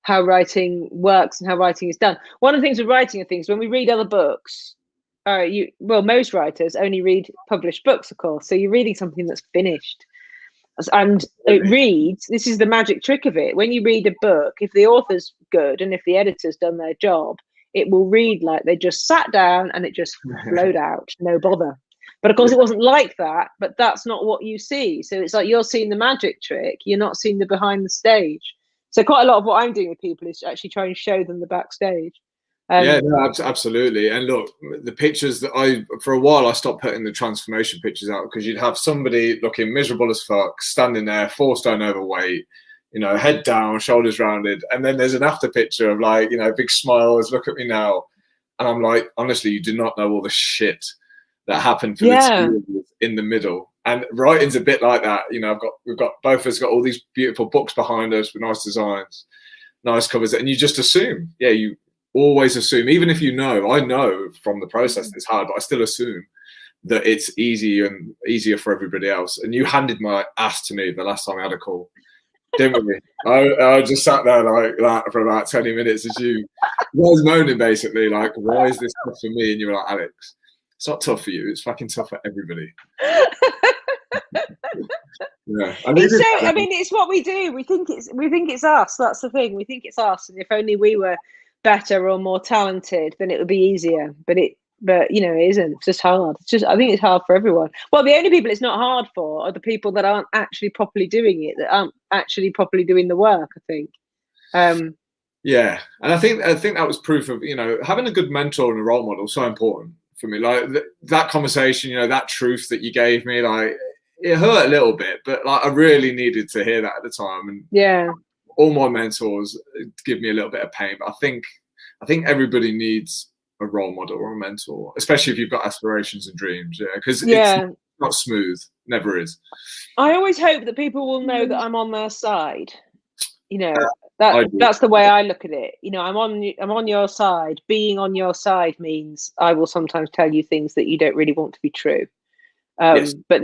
how writing works and how writing is done. One of the things with writing are things when we read other books, most writers only read published books, of course. So you're reading something that's finished. And it reads, this is the magic trick of it. When you read a book, if the author's good and if the editor's done their job, it will read like they just sat down and it just flowed out, no bother. But of course, it wasn't like that. But that's not what you see. So it's like you're seeing the magic trick. You're not seeing the behind the stage. So quite a lot of what I'm doing with people is actually trying to show them the backstage. Yeah, no, absolutely. And look, the pictures that for a while, I stopped putting the transformation pictures out because you'd have somebody looking miserable as fuck, standing there, 4 stone overweight, you know, head down, shoulders rounded. And then there's an after picture of like, you know, big smiles, look at me now. And I'm like, honestly, you do not know all the shit that happened for the 2 years in the middle. And writing's a bit like that. You know, we've got both of us got all these beautiful books behind us with nice designs, nice covers. And you just assume, you always assume, even if you know, I know from the process it's hard, but I still assume that it's easier for everybody else. And you handed my ass to me the last time I had a call. Didn't we? I just sat there like that for about 20 minutes as you was moaning basically, like, why is this tough for me? And you were like, Alex, it's not tough for you. It's fucking tough for everybody. Yeah. I mean, it's what we do. We think it's us. That's the thing. We think it's us. And if only we were better or more talented, then it would be easier. But but you know, it isn't. It's just hard. It's just, I think it's hard for everyone. Well, the only people it's not hard for are the people that aren't actually properly doing it, that aren't actually properly doing the work, I think. Yeah, and I think that was proof of, you know, having a good mentor and a role model is so important for me. Like that conversation, you know, that truth that you gave me, like it hurt a little bit, but like I really needed to hear that at the time. And yeah, all my mentors give me a little bit of pain, but I think everybody needs a role model or a mentor, especially if you've got aspirations and dreams. Yeah, because it's not smooth, never is. I always hope that people will know that I'm on their side. You know, that's the way I look at it. You know, I'm on your side. Being on your side means I will sometimes tell you things that you don't really want to be true. Yes. But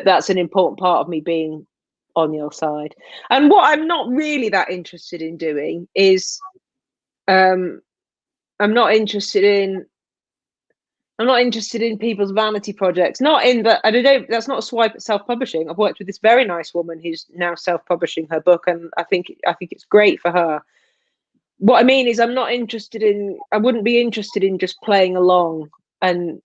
that's an important part of me being on your side. And what I'm not really that interested in doing is, I'm not interested in people's vanity projects. Not in that, I don't. That's not a swipe at self-publishing. I've worked with this very nice woman who's now self-publishing her book, and I think it's great for her. What I mean is, I wouldn't be interested in just playing along, and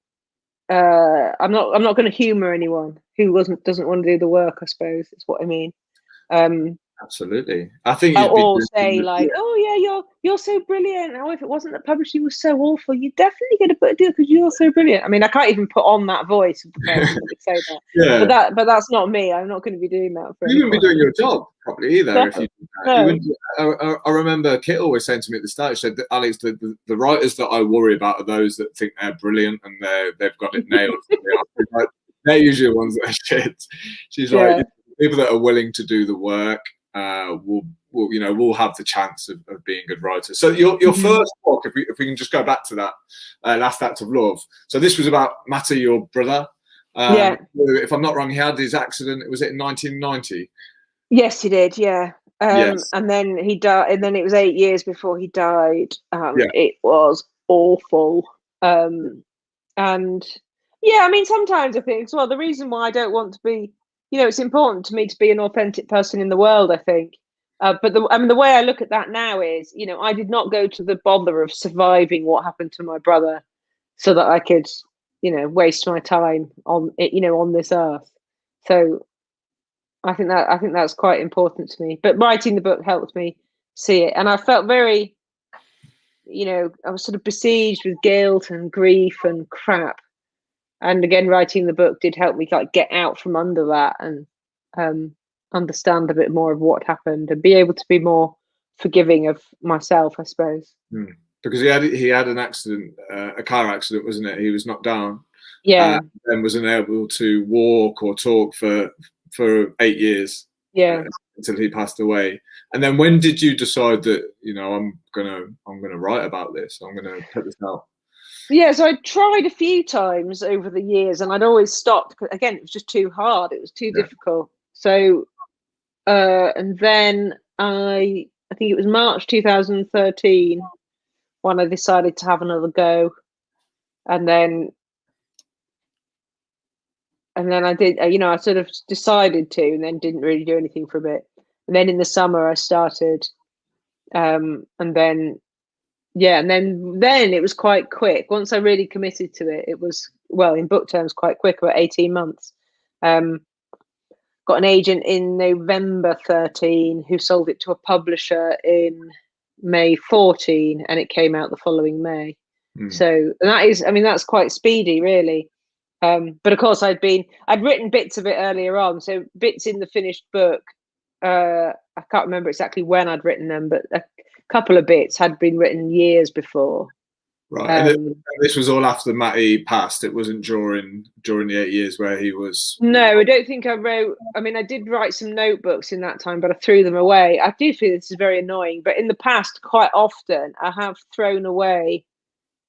I'm not going to humour anyone who doesn't want to do the work, I suppose is what I mean. Absolutely. I think or say like, oh yeah, you're so brilliant. Oh, if it wasn't that publishing was so awful, you'd definitely get a book deal because you're so brilliant. I mean, I can't even put on that voice of the person that would say that. Yeah. But that's not me. I'm not going to be doing that. You wouldn't be doing your job properly either if you did that. No. I remember Kit always saying to me at the start, she said, Alex, the writers that I worry about are those that think they're brilliant and they've got it nailed. They're usually the ones that are shit. She's like, people that are willing to do the work will have the chance of being good writers. So your first book, if we can just go back to that, Last Act of Love. So this was about Matty, your brother. If I'm not wrong, he had his accident. Was it in 1990? Yes, he did. Yeah. Yes. And then he died. And then it was 8 years before he died. It was awful. And yeah, I mean, sometimes I think as well, the reason why I don't want to be, you know, it's important to me to be an authentic person in the world, I think. But the way I look at that now is, you know, I did not go to the bother of surviving what happened to my brother so that I could, you know, waste my time on it, you know, on this earth. So I think that's quite important to me. But writing the book helped me see it. And I felt very, you know, I was sort of besieged with guilt and grief and crap. And again, writing the book did help me like get out from under that and understand a bit more of what happened and be able to be more forgiving of myself, I suppose. Because he had an accident, a car accident, wasn't it? He was knocked down. Yeah. And was unable to walk or talk for 8 years. Yeah. Until he passed away. And then when did you decide that, you know, I'm gonna write about this? I'm gonna put this out. Yeah, so I tried a few times over the years and I'd always stopped. Again, it was just too hard. It was too difficult. So, and then I think it was March 2013 when I decided to have another go. And then I did, you know, I sort of decided to and then didn't really do anything for a bit. And then in the summer I started, and then it was quite quick. Once I really committed to it, it was, well, in book terms, quite quick, about 18 months. Got an agent in November 13 who sold it to a publisher in May 14, and it came out the following May. So that is, I mean, that's quite speedy, really. But of course, I'd written bits of it earlier on. So bits in the finished book, I can't remember exactly when I'd written them, but a couple of bits had been written years before. Right. And this was all after Matty passed. It wasn't during the 8 years where he was. No, I don't think I wrote. I mean, I did write some notebooks in that time, but I threw them away. I do feel this is very annoying, but in the past, quite often, I have thrown away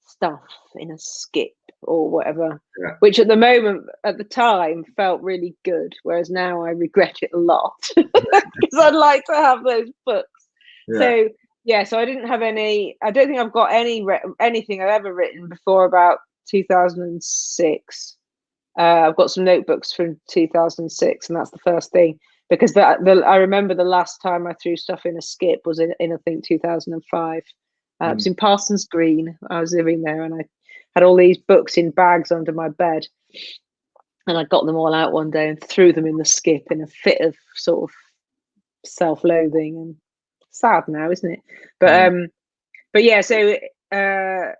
stuff in a skip or whatever, which at the time felt really good, whereas now I regret it a lot because I'd like to have those books. So I didn't have any. I don't think I've got anything I've ever written before about 2006. I've got some notebooks from 2006, and that's the first thing, because I remember the last time I threw stuff in a skip was in I think 2005. It was in Parsons Green. I was living there, and had all these books in bags under my bed, and I got them all out one day and threw them in the skip in a fit of sort of self-loathing. And sad now, isn't it? But yeah, so I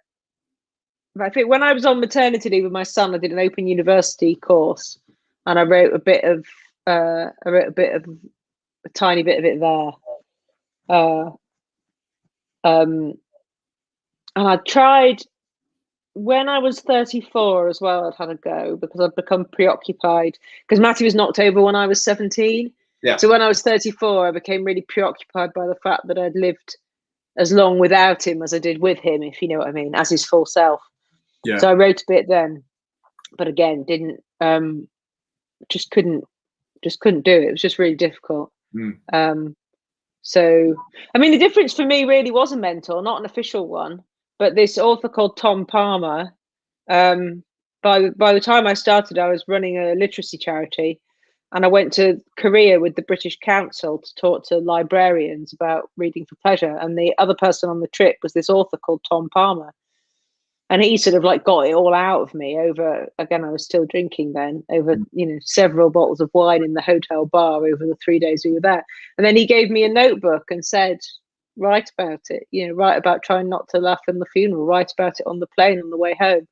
think when I was on maternity leave with my son, I did an Open University course, and I wrote a tiny bit of it there. And I tried when I was 34 as well. I'd had a go because I'd become preoccupied because Matty was knocked over when I was 17. Yeah. So when I was 34, I became really preoccupied by the fact that I'd lived as long without him as I did with him, if you know what I mean, as his full self. Yeah. So I wrote a bit then, but again, didn't just couldn't do it. It was just really difficult. So I mean, the difference for me really was a mentor, not an official one, but this author called Tom Palmer. By the time I started, I was running a literacy charity, and I went to Korea with the British Council to talk to librarians about reading for pleasure. And the other person on the trip was this author called Tom Palmer. And he sort of like got it all out of me over, again, I was still drinking then, over, several bottles of wine in the hotel bar over the 3 days we were there. And then he gave me a notebook and said, write about it, write about trying not to laugh in the funeral, write about it on the plane on the way home.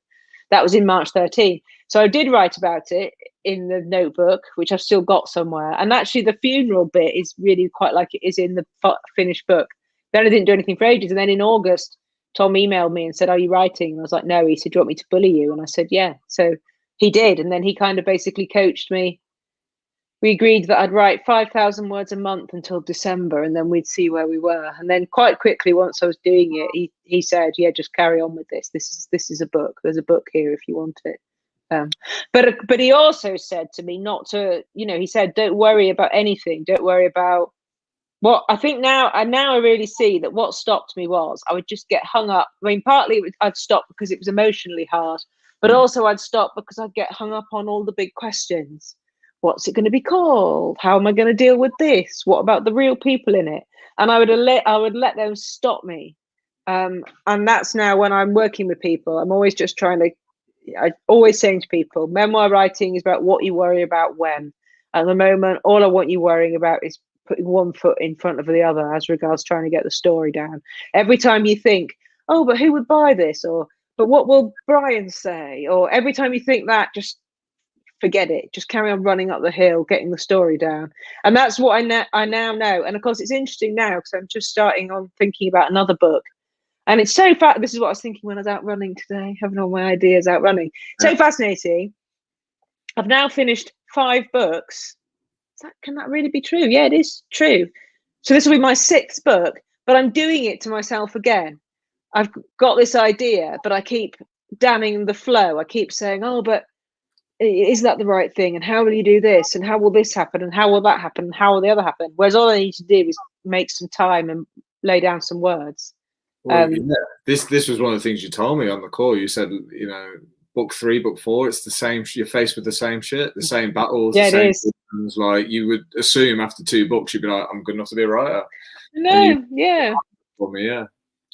That was in March 13. So I did write about it in the notebook, which I've still got somewhere. And actually the funeral bit is really quite like it is in the finished book. Then I didn't do anything for ages. And then in August, Tom emailed me and said, are you writing? And I was like, no. He said, do you want me to bully you? And I said, yeah. So he did. And then he kind of basically coached me. We agreed that I'd write 5,000 words a month until December, and then we'd see where we were. And then quite quickly, once I was doing it, he said, yeah, just carry on with this. This is a book. There's a book here if you want it. But he also said to me not to, he said, don't worry about anything. Don't worry about what I think now. And now I really see that what stopped me was I would just get hung up. I mean, partly I'd stop because it was emotionally hard, but also I'd stop because I'd get hung up on all the big questions. What's it going to be called? How am I going to deal with this? What about the real people in it? And I would let them stop me. And that's now when I'm working with people. I'm always just I'm always saying to people, memoir writing is about what you worry about when. At the moment, all I want you worrying about is putting one foot in front of the other as regards trying to get the story down. Every time you think, oh, but who would buy this? Or, but what will Brian say? Or every time you think that, just forget it. Just carry on running up the hill, getting the story down. And that's what I now know. And of course, it's interesting now because I'm just starting on thinking about another book. And it's so fast. This is what I was thinking when I was out running today, having all my ideas out running. So fascinating. I've now finished 5 books. Can that really be true? Yeah, it is true. So this will be my 6th book, but I'm doing it to myself again. I've got this idea, but I keep damning the flow. I keep saying, oh, but is that the right thing? And how will you do this? And how will this happen? And how will that happen? And how will the other happen? Whereas all I need to do is make some time and lay down some words. Well, this was one of the things you told me on the call. You said, book 3, book 4, it's the same. You're faced with the same shit, the same battles. Yeah, the same it is. problems. Like you would assume after 2 books, you'd be like, I'm good enough to be a writer. No, yeah. For me, yeah.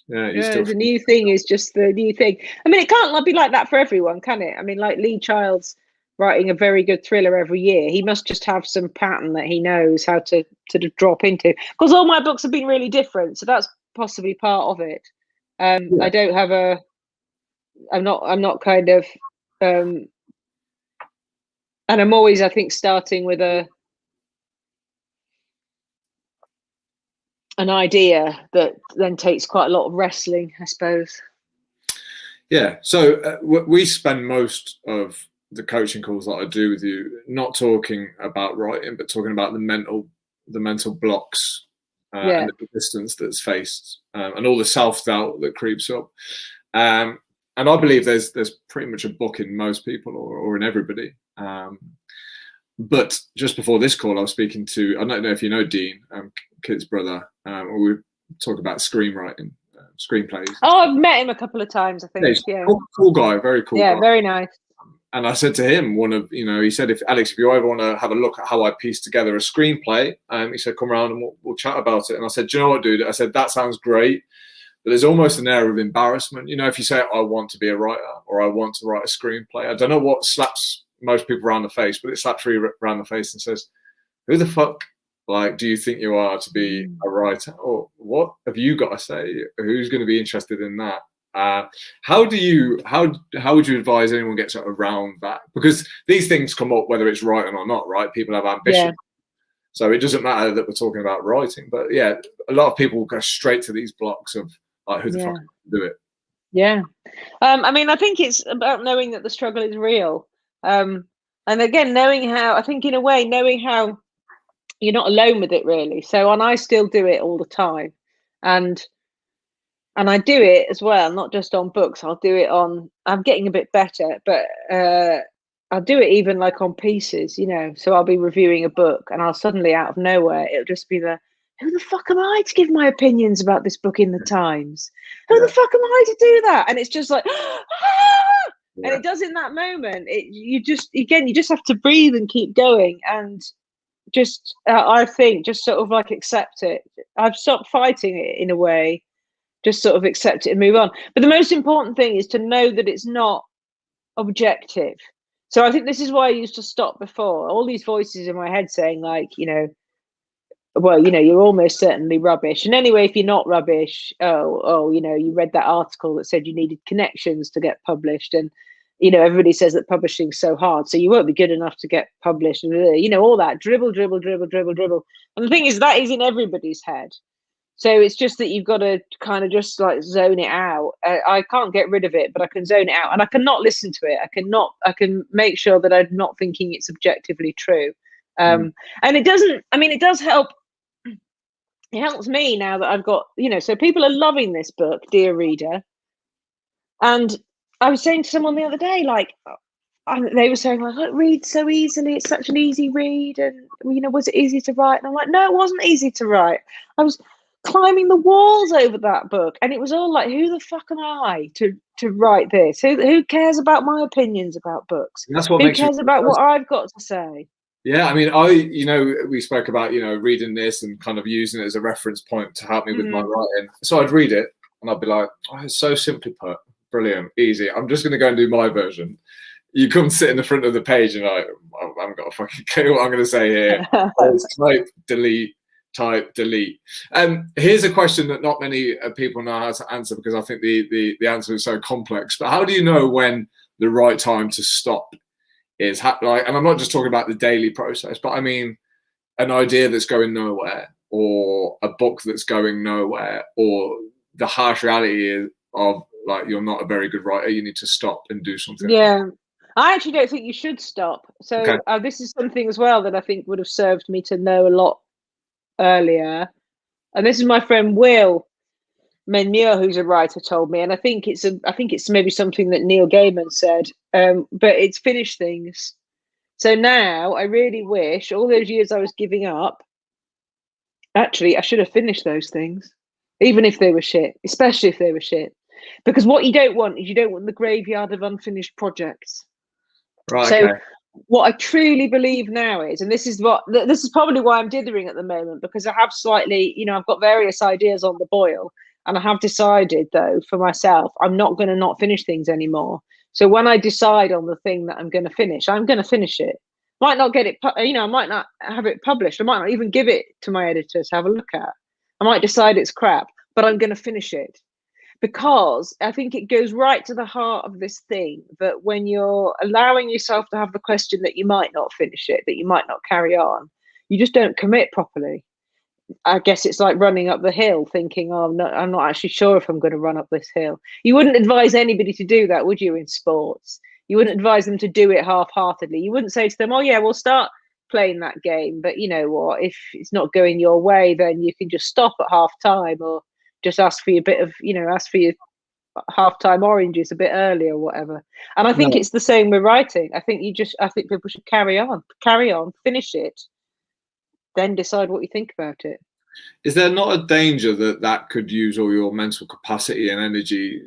The new thing is just the new thing. I mean, it can't be like that for everyone, can it? I mean, like Lee Child's writing a very good thriller every year. He must just have some pattern that he knows how to drop into. Because all my books have been really different, so that's possibly part of it. I don't have I'm not kind of and I'm always, I think, starting with an idea that then takes quite a lot of wrestling, I suppose. Yeah. So we spend most of the coaching calls that I do with you not talking about writing, but talking about the mental blocks and the resistance that's faced and all the self-doubt that creeps up. And I believe there's pretty much a book in most people or in everybody. But just before this call, I was speaking to, I don't know if you know Dean, Kit's brother, we talk about screenwriting, screenplays. Oh, I've met him a couple of times, I think. Yeah, cool guy, very cool guy. Yeah, very nice. And I said to him, he said, if you ever want to have a look at how I piece together a screenplay, he said, come around and we'll chat about it. And I said, do you know what, dude? I said, that sounds great. but there's almost an air of embarrassment. You know, if you say, I want to be a writer, or I want to write a screenplay, I don't know what slaps most people around the face, but it slaps you around the face and says, who the fuck, like, do you think you are to be a writer? Or what have you got to say? Who's going to be interested in that? How would you advise anyone gets around that? Because these things come up whether it's writing or not, right? People have ambition. Yeah. So it doesn't matter that we're talking about writing, but yeah, a lot of people go straight to these blocks of like, who the fuck can do it? Yeah. I mean, I think it's about knowing that the struggle is real. And again, knowing how, I think in a way, knowing how you're not alone with it really. So, and I still do it all the time. And I do it as well, not just on books. I'll do it on, I'm getting a bit better, but I'll do it even like on pieces, you know. So I'll be reviewing a book and I'll suddenly out of nowhere, it'll just be who the fuck am I to give my opinions about this book in the Times? Who the fuck am I to do that? And it's just like, and it does in that moment. You just have to breathe and keep going and just, I think, just sort of like accept it. I've stopped fighting it in a way. Just sort of accept it and move on. But the most important thing is to know that it's not objective. So I think this is why I used to stop before. All these voices in my head saying like, you know, well, you know, you're almost certainly rubbish. And anyway, if you're not rubbish, you know, you read that article that said you needed connections to get published. And, you know, everybody says that publishing's so hard, so you won't be good enough to get published. You know, all that dribble. And the thing is, that is in everybody's head. So it's just that you've got to kind of just like zone it out. I can't get rid of it, but I can zone it out, and I cannot listen to it. I can make sure that I'm not thinking it's objectively true. And it doesn't, I mean, it does help. It helps me now that I've got, you know, so people are loving this book, dear reader. And I was saying to someone the other day, like, they were saying like, it reads so easily, it's such an easy read, and you know, was it easy to write? And I'm like, no, it wasn't easy to write. I was climbing the walls over that book, and it was all like, who the fuck am I to write this? Who cares about my opinions about books? And that's what who cares about what I've got to say? Yeah, I mean, you know, we spoke about, you know, reading this and kind of using it as a reference point to help me with my writing. So I'd read it and I'd be like, oh, it's so simply put, brilliant, easy. I'm just going to go and do my version. You come sit in the front of the page and I haven't got a fucking clue what I'm going to say here. Type, delete. Here's a question that not many people know how to answer, because I think the answer is so complex. But how do you know when the right time to stop is? Like, and I'm not just talking about the daily process, but I mean an idea that's going nowhere, or a book that's going nowhere, or the harsh reality of like, you're not a very good writer, you need to stop and do something. Yeah. I actually don't think you should stop. So this is something as well that I think would have served me to know a lot earlier. And this is my friend Will Menmuir, who's a writer, told me, and I think it's maybe something that Neil Gaiman said, but it's finish things. So now I really wish all those years I was giving up, actually I should have finished those things, even if they were shit, especially if they were shit, because what you don't want is, you don't want the graveyard of unfinished projects. Right. So what I truly believe now is, and this is probably why I'm dithering at the moment, because I have slightly, you know, I've got various ideas on the boil, and I have decided though for myself, I'm not going to not finish things anymore. So when I decide on the thing that I'm going to finish, I'm going to finish it. Might not get it, you know, I might not have it published. I might not even give it to my editor to have a look at. I might decide it's crap, but I'm going to finish it. Because I think it goes right to the heart of this thing, that when you're allowing yourself to have the question that you might not finish it, that you might not carry on, you just don't commit properly. I guess it's like running up the hill thinking, oh, no, I'm not actually sure if I'm going to run up this hill. You wouldn't advise anybody to do that, would you, in sports? You wouldn't advise them to do it half-heartedly. You wouldn't say to them, oh, yeah, we'll start playing that game, but you know what? If it's not going your way, then you can just stop at half-time, or just ask for your bit of, you know, ask for your half-time oranges a bit early or whatever. And I think it's the same with writing. I think people should carry on, finish it, then decide what you think about it. Is there not a danger that could use all your mental capacity and energy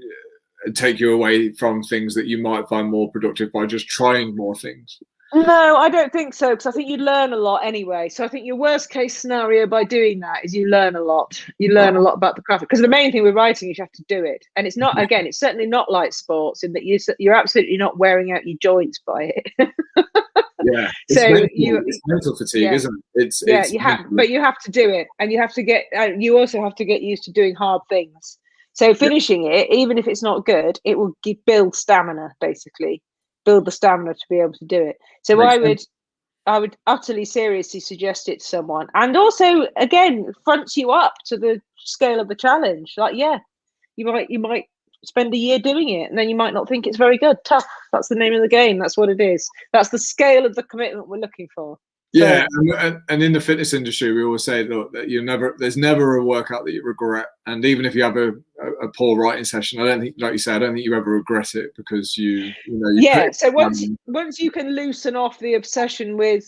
and take you away from things that you might find more productive by just trying more things? No, I don't think so, because I think you learn a lot anyway. So I think your worst case scenario by doing that is you learn a lot. You learn a lot about the craft, because the main thing with writing is you have to do it, and it's not, again, it's certainly not like sports in that you're absolutely not wearing out your joints by it. Yeah, So it's mental fatigue, yeah, isn't it? It's you have, but you have to do it, and you have to get. You also have to get used to doing hard things. So finishing it, even if it's not good, it will build stamina, basically, build the stamina to be able to do it. So makes sense. I would utterly seriously suggest it to someone, and also again fronts you up to the scale of the challenge. Like, yeah, you might spend a year doing it, and then you might not think it's very good. Tough. That's the name of the game. That's what it is. That's the scale of the commitment we're looking for. Yeah, and in the fitness industry, we always say that there's never a workout that you regret, and even if you have a poor writing session, I don't think, like you said, I don't think you ever regret it, because you yeah. So once you can loosen off the obsession with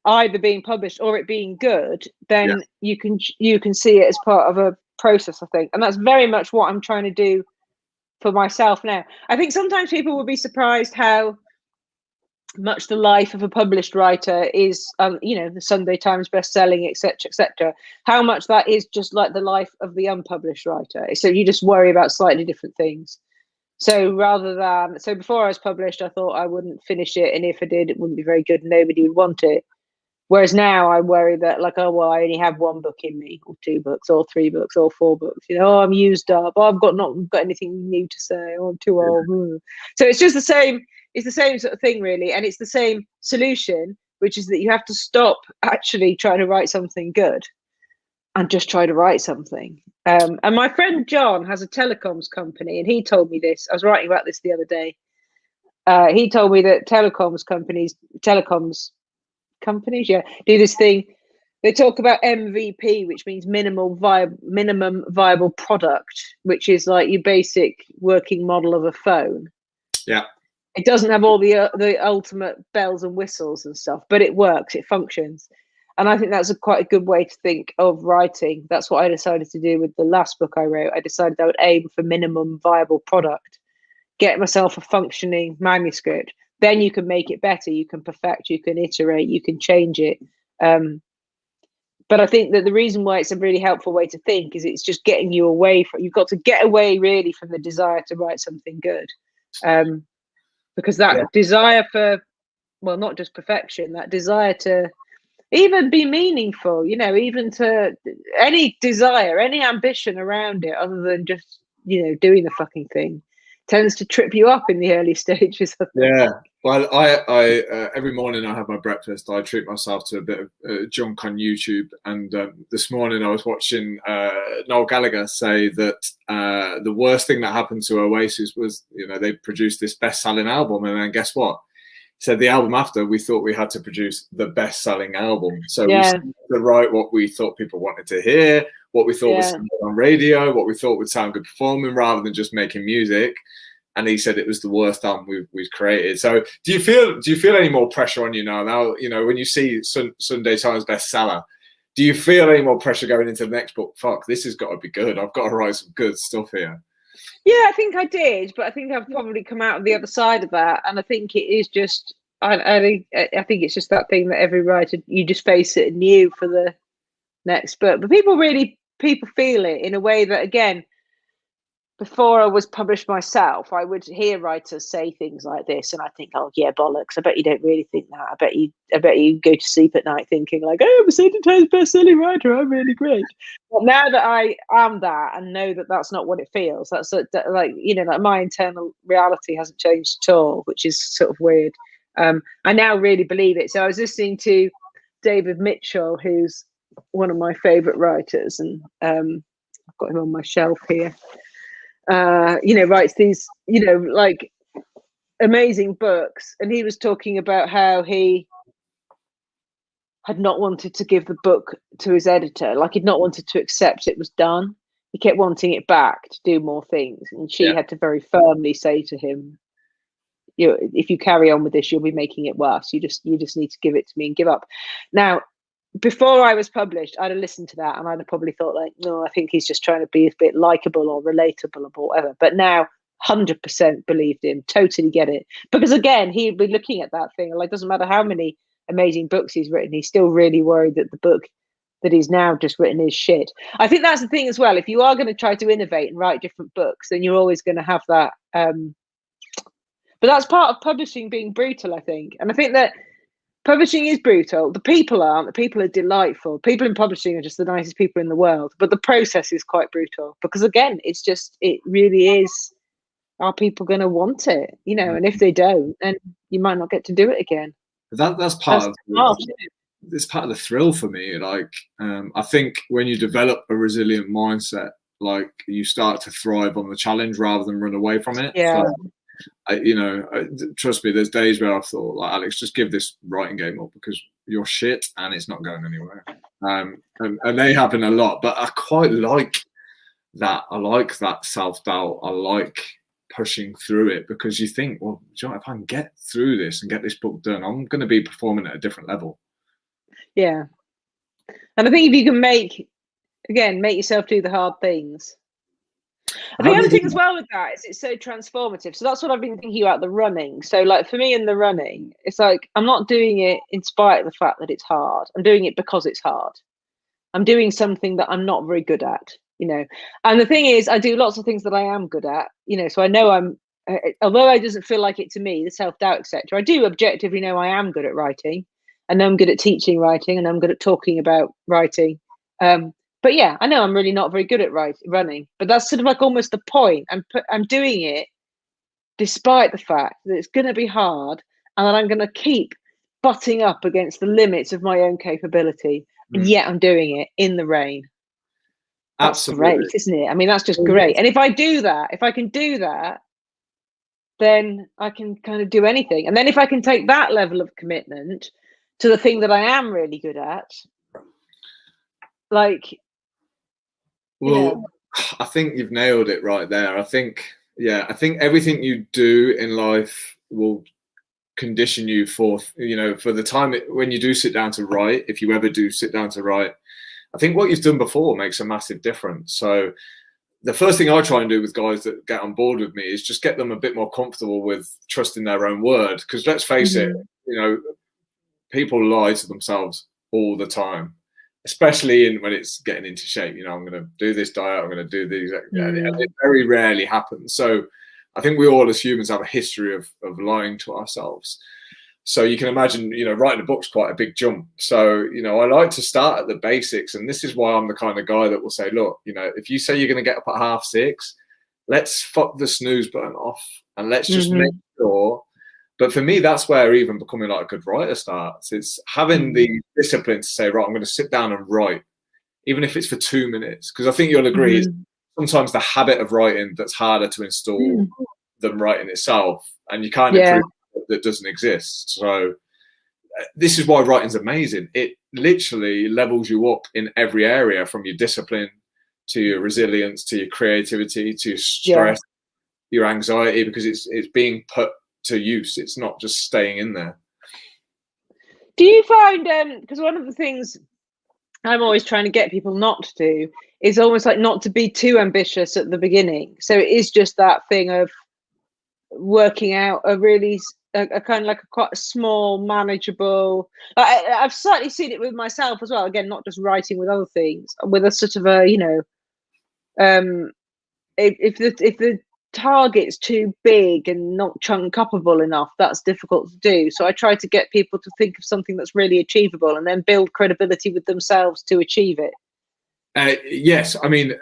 either being published or it being good, then you can see it as part of a process, I think, and that's very much what I'm trying to do for myself now. I think sometimes people will be surprised how much the life of a published writer is, the Sunday Times best-selling, etc., how much that is just like the life of the unpublished writer. So you just worry about slightly different things. So before I was published, I thought I wouldn't finish it, and if I did, it wouldn't be very good. Nobody would want it. Whereas now I worry that, like, oh well, I only have one book in me, or two books, or three books, or four books. I'm used up. Oh, I've not got anything new to say. Oh, I'm too old. So it's just the same. It's the same sort of thing, really, and it's the same solution, which is that you have to stop actually trying to write something good, and just try to write something. And my friend John has a telecoms company, and he told me this. I was writing about this the other day. He told me that telecoms companies, do this thing. They talk about MVP, which means minimum viable product, which is like your basic working model of a phone. Yeah. It doesn't have all the ultimate bells and whistles and stuff, but it works, it functions. And I think that's quite a good way to think of writing. That's what I decided to do with the last book I wrote. I decided I would aim for minimum viable product, get myself a functioning manuscript. Then you can make it better, you can perfect, you can iterate, you can change it. But I think that the reason why it's a really helpful way to think is it's just getting you away from, you've got to get away really from the desire to write something good. Because that desire for, well, not just perfection, that desire to even be meaningful, even to any desire, any ambition around it other than just, doing the fucking thing, tends to trip you up in the early stages of Yeah. Well, I every morning I have my breakfast. I treat myself to a bit of junk on YouTube. And this morning I was watching Noel Gallagher say that the worst thing that happened to Oasis was, they produced this best-selling album, and then guess what? He said the album after, we thought we had to produce the best-selling album. So we started to write what we thought people wanted to hear, what we thought was sound good on radio, what we thought would sound good performing, rather than just making music. And he said it was the worst album we've created. So do you feel any more pressure on you now? Now, when you see Sunday Times bestseller, do you feel any more pressure going into the next book? Fuck, this has got to be good. I've got to write some good stuff here. Yeah, I think I did, but I think I've probably come out of the other side of that. And I think it is just, I think it's just that thing that every writer, you just face it anew for the next book. But people feel it in a way that, again, before I was published myself, I would hear writers say things like this, and I think, oh yeah, bollocks. I bet you don't really think that. I bet you go to sleep at night thinking like, oh, I'm a Sunday Times best-selling writer. I'm really great. But now that I am that and know that that's not what it feels, that's like my internal reality hasn't changed at all, which is sort of weird. I now really believe it. So I was listening to David Mitchell, who's one of my favorite writers, and I've got him on my shelf here. Writes these, like amazing books. And he was talking about how he had not wanted to give the book to his editor. Like, he'd not wanted to accept it was done. He kept wanting it back to do more things. And she had to very firmly say to him, if you carry on with this, you'll be making it worse. You just need to give it to me and give up. Now, before I was published, I'd have listened to that and I'd have probably thought like, no, I think he's just trying to be a bit likable or relatable or whatever. But now 100% believed him, totally get it. Because again, he'd be looking at that thing, like, doesn't matter how many amazing books he's written, he's still really worried that the book that he's now just written is shit. I think that's the thing as well. If you are going to try to innovate and write different books, then you're always going to have that. But that's part of publishing being brutal, I think. And I think that publishing is brutal. The people aren't. The people are delightful. People in publishing are just the nicest people in the world. But the process is quite brutal because, again, it's just, it really is, are people going to want it? You know, and if they don't, then you might not get to do it again. That's part of it's part of the thrill for me. Like, I think when you develop a resilient mindset, like, you start to thrive on the challenge rather than run away from it. Yeah. So, trust me, there's days where I've thought, like, Alex, just give this writing game up because you're shit and it's not going anywhere. And they happen a lot, but I quite like that. I like that self-doubt. I like pushing through it because you think, well, you know, if I can get through this and get this book done, I'm going to be performing at a different level. Yeah. And I think if you can make yourself do the hard things. And the other thing as well with that is it's so transformative. So that's what I've been thinking about the running. So, like, for me in the running, it's like I'm not doing it in spite of the fact that it's hard. I'm doing it because it's hard. I'm doing something that I'm not very good at, you know. And the thing is, I do lots of things that I am good at, you know. So I know although it doesn't feel like it to me, the self-doubt, etc. I do objectively know I am good at writing. I know I'm good at teaching writing, and I'm good at talking about writing. But yeah, I know I'm really not very good at running, but that's sort of like almost the point. I'm doing it despite the fact that it's going to be hard and that I'm going to keep butting up against the limits of my own capability. And yet I'm doing it in the rain. That's Absolutely great, isn't it? I mean, that's just great. And if I can do that, then I can kind of do anything. And then if I can take that level of commitment to the thing that I am really good at, like, well, I think you've nailed it right there. I think everything you do in life will condition you for the time when you do sit down to write, if you ever do sit down to write. I think what you've done before makes a massive difference. So the first thing I try and do with guys that get on board with me is just get them a bit more comfortable with trusting their own word. Because let's face it, you know, people lie to themselves all the time, especially when it's getting into shape. You know, I'm going to do this diet, I'm going to do these, and it very rarely happens. So I think we all as humans have a history of lying to ourselves. So you can imagine, you know, writing a book's quite a big jump. So, you know, I like to start at the basics. And this is why I'm the kind of guy that will say, look, you know, if you say you're going to get up at 6:30, let's fuck the snooze button off and let's just make sure. But for me, that's where even becoming like a good writer starts. It's having the discipline to say, right, I'm going to sit down and write, even if it's for 2 minutes. Because I think you'll agree, it's sometimes the habit of writing that's harder to install than writing itself. And you kind of prove that doesn't exist. So this is why writing's amazing. It literally levels you up in every area, from your discipline to your resilience to your creativity to your stress, your anxiety, because it's being put to use. It's not just staying in there. Do you find because one of the things I'm always trying to get people not to do is almost like not to be too ambitious at the beginning. So it is just that thing of working out a really a kind of like a quite small, manageable. I've certainly seen it with myself as well. Again, not just writing, with other things, with a sort of a, you know, if the target's too big and not chunk upable enough, that's difficult to do. So I try to get people to think of something that's really achievable and then build credibility with themselves to achieve it. Yes, I mean,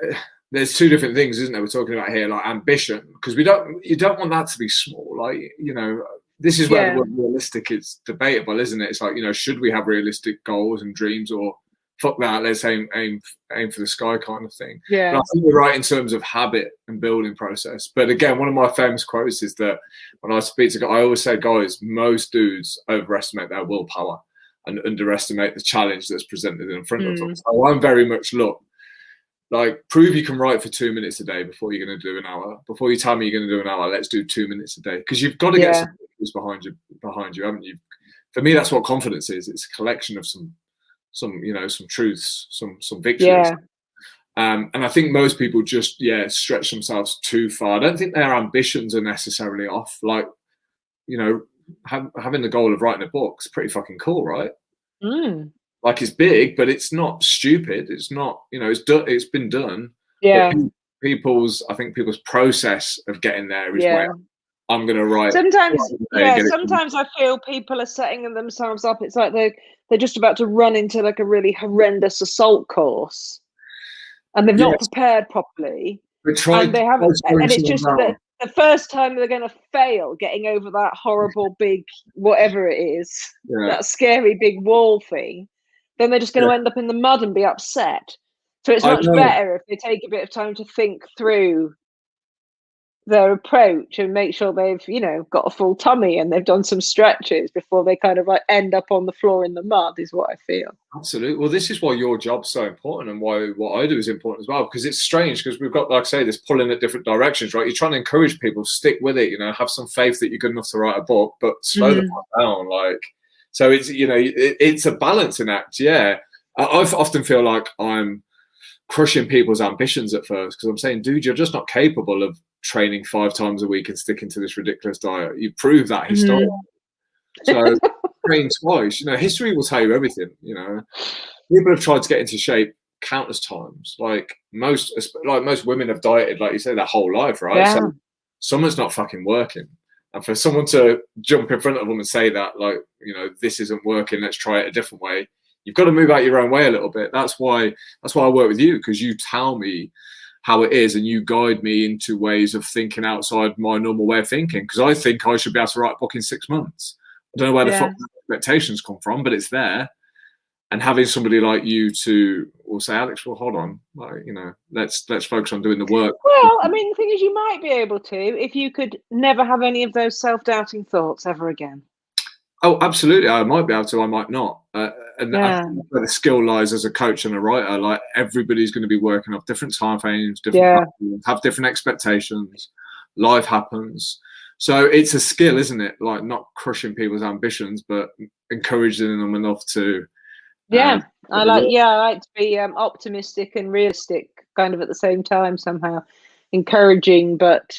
there's two different things, isn't there? We're talking about here, like ambition, because you don't want that to be small. Like, you know, this is where the word realistic is debatable, isn't it? It's like, you know, should we have realistic goals and dreams, or fuck that, let's aim for the sky kind of thing. Yeah. But I think you're right in terms of habit and building process. But again, one of my famous quotes is that when I speak to guys, I always say, guys, most dudes overestimate their willpower and underestimate the challenge that's presented in front of them. So I'm very much, look, like, prove you can write for 2 minutes a day before you're going to do an hour. Before you tell me you're going to do an hour, let's do 2 minutes a day. Because you've got to get some behind you, haven't you? For me, that's what confidence is. It's a collection of some you know, some truths, some victories. And I think most people just stretch themselves too far. I don't think their ambitions are necessarily off. Like, you know, having the goal of writing a book is pretty fucking cool, right? Like, it's big, but it's not stupid. It's not, it's been done. Yeah. But people's process of getting there is where I'm going to write. Sometimes I feel people are setting themselves up. It's like they're just about to run into like a really horrendous assault course, and they've not prepared properly. And they haven't, and it's just that the first time they're going to fail getting over that horrible big whatever it is, that scary big wall thing, then they're just going to end up in the mud and be upset. So it's much better if they take a bit of time to think through their approach and make sure they've, got a full tummy and they've done some stretches before they kind of like end up on the floor in the mud, is what I feel. Absolutely. Well, this is why your job's so important, and why what I do is important as well, because it's strange, because we've got, like I say, this pulling at different directions, right? You're trying to encourage people, stick with it, have some faith that you're good enough to write a book, but slow them down. Like, so it's, it's a balancing act. Yeah. I often feel like I'm crushing people's ambitions at first, because I'm saying, dude, you're just not capable of training 5 times a week and sticking to this ridiculous diet. You prove that historically. So train twice. History will tell you everything. People have tried to get into shape countless times. Like most women have dieted, like you say, their whole life, right? Yeah. So someone's not fucking working. And for someone to jump in front of them and say that, like, this isn't working, let's try it a different way, you've got to move out your own way a little bit. That's why I work with you, because you tell me how it is and you guide me into ways of thinking outside my normal way of thinking. Because I think I should be able to write a book in 6 months. I don't know where the fuck expectations come from, but it's there. And having somebody like you will say, Alex, well, hold on, like, let's focus on doing the work. Well, I mean, the thing is, you might be able to if you could never have any of those self-doubting thoughts ever again. Oh, absolutely. I might be able to, I might not. And I think where the skill lies as a coach and a writer. Like, everybody's going to be working off different time frames, have different expectations. Life happens. So it's a skill, isn't it? Like, not crushing people's ambitions, but encouraging them enough to. I like to be optimistic and realistic kind of at the same time, somehow. Encouraging, but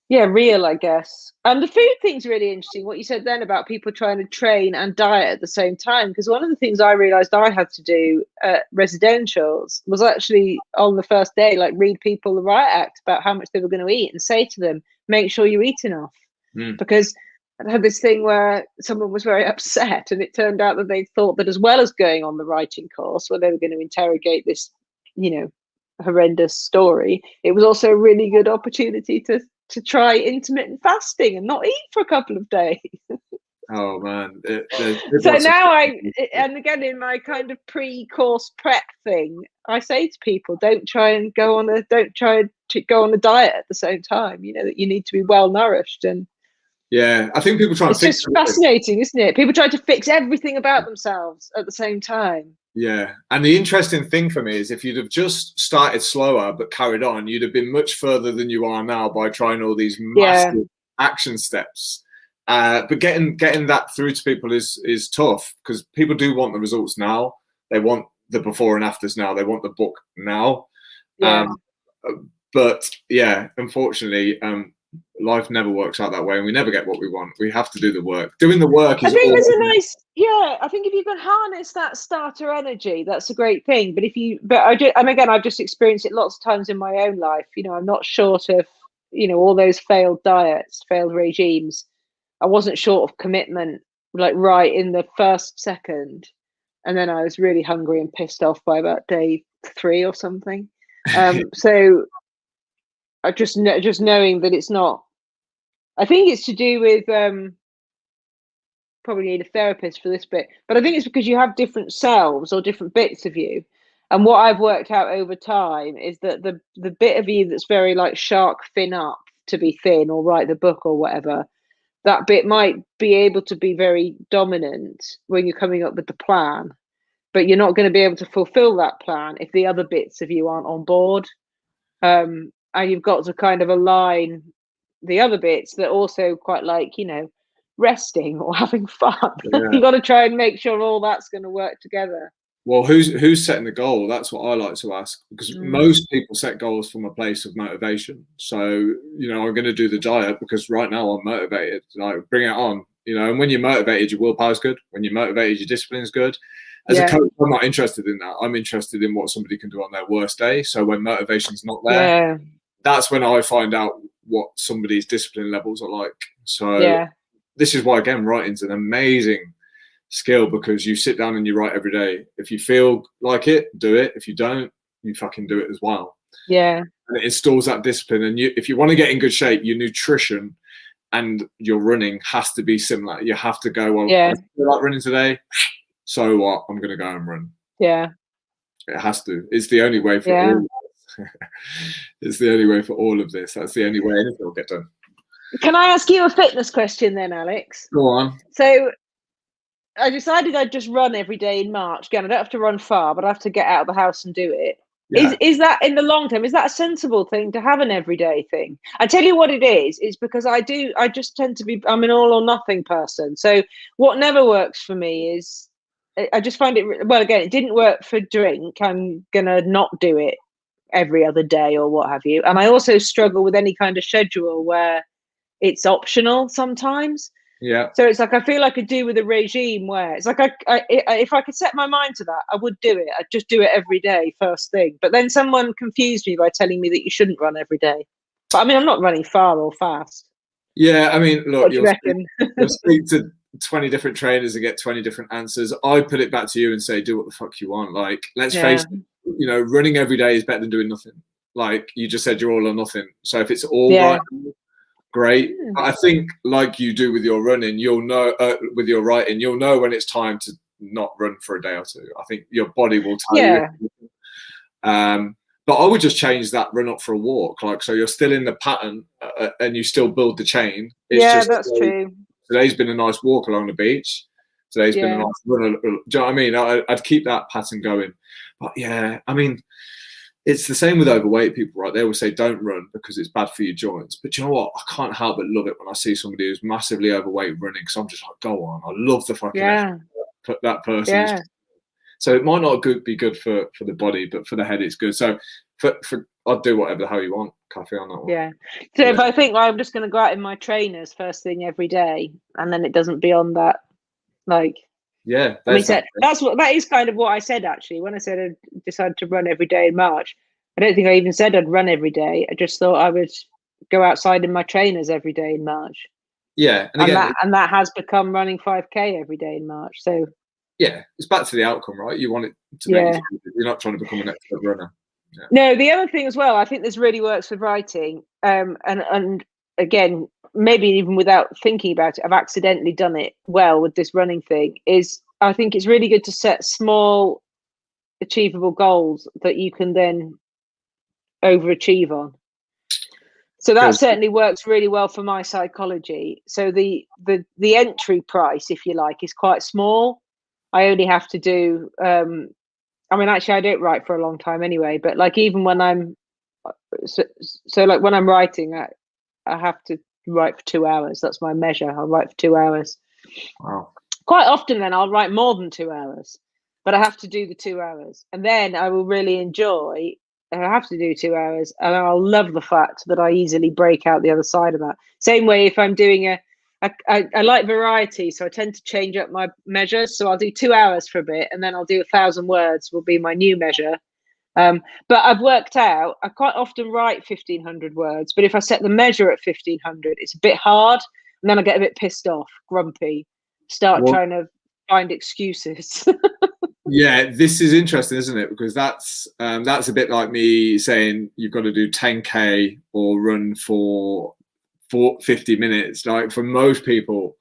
real, I guess. And the food thing's really interesting, what you said then about people trying to train and diet at the same time, because one of the things I realized I had to do at residentials was actually on the first day, like, read people the riot act about how much they were going to eat and say to them, make sure you eat enough. Because I had this thing where someone was very upset, and it turned out that they thought that as well as going on the writing course where they were going to interrogate this, horrendous story, it was also a really good opportunity to try intermittent fasting and not eat for a couple of days. Oh man! So now and again, in my kind of pre-course prep thing, I say to people, don't try to go on a diet at the same time. That you need to be well nourished. And I think people try. It's just fascinating, isn't it? People try to fix everything about themselves at the same time. Yeah, and the interesting thing for me is, if you'd have just started slower but carried on, you'd have been much further than you are now by trying all these massive action steps. But getting that through to people is tough, because people do want the results now. They want the before and afters now. They want the book now. But unfortunately, life never works out that way, and we never get what we want. We have to do the work. Doing the work is. I think there's a nice. I think if you can harness that starter energy, that's a great thing. But I've just experienced it lots of times in my own life. I'm not short of, all those failed diets, failed regimes. I wasn't short of commitment, like right in the first second, and then I was really hungry and pissed off by about day 3 or something. So I just knowing that it's not. I think it's to do with probably need a therapist for this bit, but I think it's because you have different selves or different bits of you. And what I've worked out over time is that the bit of you that's very like shark fin up to be thin or write the book or whatever, that bit might be able to be very dominant when you're coming up with the plan, but you're not going to be able to fulfill that plan if the other bits of you aren't on board. And you've got to kind of align the other bits that also quite like, resting or having fun. You've got to try and make sure all that's going to work together. Well, who's setting the goal? That's what I like to ask, because most people set goals from a place of motivation. So, you know, I'm going to do the diet because right now I'm motivated. Like, bring it on, you know. And when you're motivated, your willpower's good. When you're motivated, your discipline's good. As a coach, I'm not interested in that. I'm interested in what somebody can do on their worst day. So when motivation's not there, that's when I find out what somebody's discipline levels are like. So this is why, again, writing's an amazing skill, because you sit down and you write every day. If you feel like it, do it. If you don't, you fucking do it as well. Yeah. And it installs that discipline. And if you want to get in good shape, your nutrition and your running has to be similar. You have to go, well, I feel like running today, so what? I'm going to go and run. Yeah. It has to. It's the only way for all of this. It's the only way for all of this. That's the only way anything will get done. Can I ask you a fitness question then, Alex? Go on. So I decided I'd just run every day in March. Again, I don't have to run far, but I have to get out of the house and do it. Yeah. Is that, in the long term, is that a sensible thing to have, an everyday thing? I tell you what it is because I just tend to be, I'm an all or nothing person. So what never works for me is, I just find it, well, again, it didn't work for drink. I'm going to not do it every other day or what have you. And I also struggle with any kind of schedule where it's optional sometimes. Yeah. So it's like, I feel I could do with a regime where it's like, if I could set my mind to that, I would do it. I'd just do it every day, first thing. But then someone confused me by telling me that you shouldn't run every day. But I mean, I'm not running far or fast. Yeah, I mean, look, you'll speak to 20 different trainers and get 20 different answers. I put it back to you and say, do what the fuck you want. Like, let's face it, you know, running every day is better than doing nothing. Like you just said, you're all or nothing. So if it's all right, great. But I think, like you do with your running, you'll know with your writing, you'll know when it's time to not run for a day or two. I think your body will tell you. But I would just change that run up for a walk. Like, so you're still in the pattern and you still build the chain. It's just, that's true. Today's been a nice walk along the beach. Today's been a nice run. Do you know what I mean? I'd keep that pattern going. But yeah, I mean, it's the same with overweight people, right? They always say don't run because it's bad for your joints. But you know what? I can't help but love it when I see somebody who's massively overweight running, because I'm just like, go on. I love the fucking effort that person. Yeah. So it might not be good for the body, but for the head, it's good. So I'd do whatever the hell you want, Cathy, on that one. Yeah. So if I think I'm just going to go out in my trainers first thing every day, and then it doesn't beyond that, like. Yeah, I mean, that is kind of what I said actually when I said I decided to run every day in March. I don't think I even said I'd run every day. I just thought I would go outside in my trainers every day in March. Yeah, and that has become running 5K every day in March. So yeah, it's back to the outcome, right? You want it to make you, you're not trying to become an expert runner. Yeah. No, the other thing as well, I think this really works with writing. And again, maybe even without thinking about it, I've accidentally done it well with this running thing, is I think it's really good to set small achievable goals that you can then overachieve on. So that certainly works really well for my psychology. So the entry price, if you like, is quite small. I only have to do, I mean, actually I don't write for a long time anyway, but like even when I'm, so like when I'm writing, I have to write for 2 hours. That's my measure. I'll write for 2 hours. Wow. Quite often then I'll write more than 2 hours, but I have to do the 2 hours. And then I will really enjoy, I have to do 2 hours, and I'll love the fact that I easily break out the other side of that. Same way if I'm doing I like variety, so I tend to change up my measures. So I'll do 2 hours for a bit, and then I'll do 1,000 words will be my new measure. But I've worked out, I quite often write 1,500 words, but if I set the measure at 1,500, it's a bit hard, and then I get a bit pissed off, grumpy, start trying to find excuses. Yeah, this is interesting, isn't it? Because that's a bit like me saying you've got to do 10K or run for 50 minutes. Like for most people,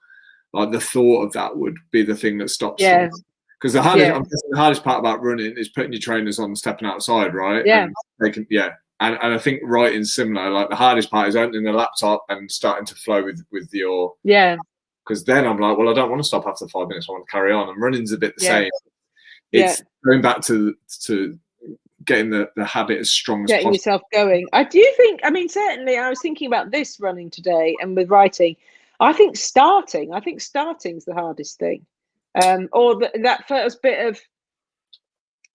like the thought of that would be the thing that stops them. Because the hardest part about running is putting your trainers on and stepping outside, right? Yeah. And and I think writing's similar. Like the hardest part is opening the laptop and starting to flow with your Because then I'm like, well, I don't want to stop after 5 minutes. I want to carry on. And running's a bit the same. It's going back to getting the habit as strong as possible. Getting yourself going. I do think, I mean, certainly I was thinking about this running today and with writing. I think starting's the hardest thing. Or that first bit of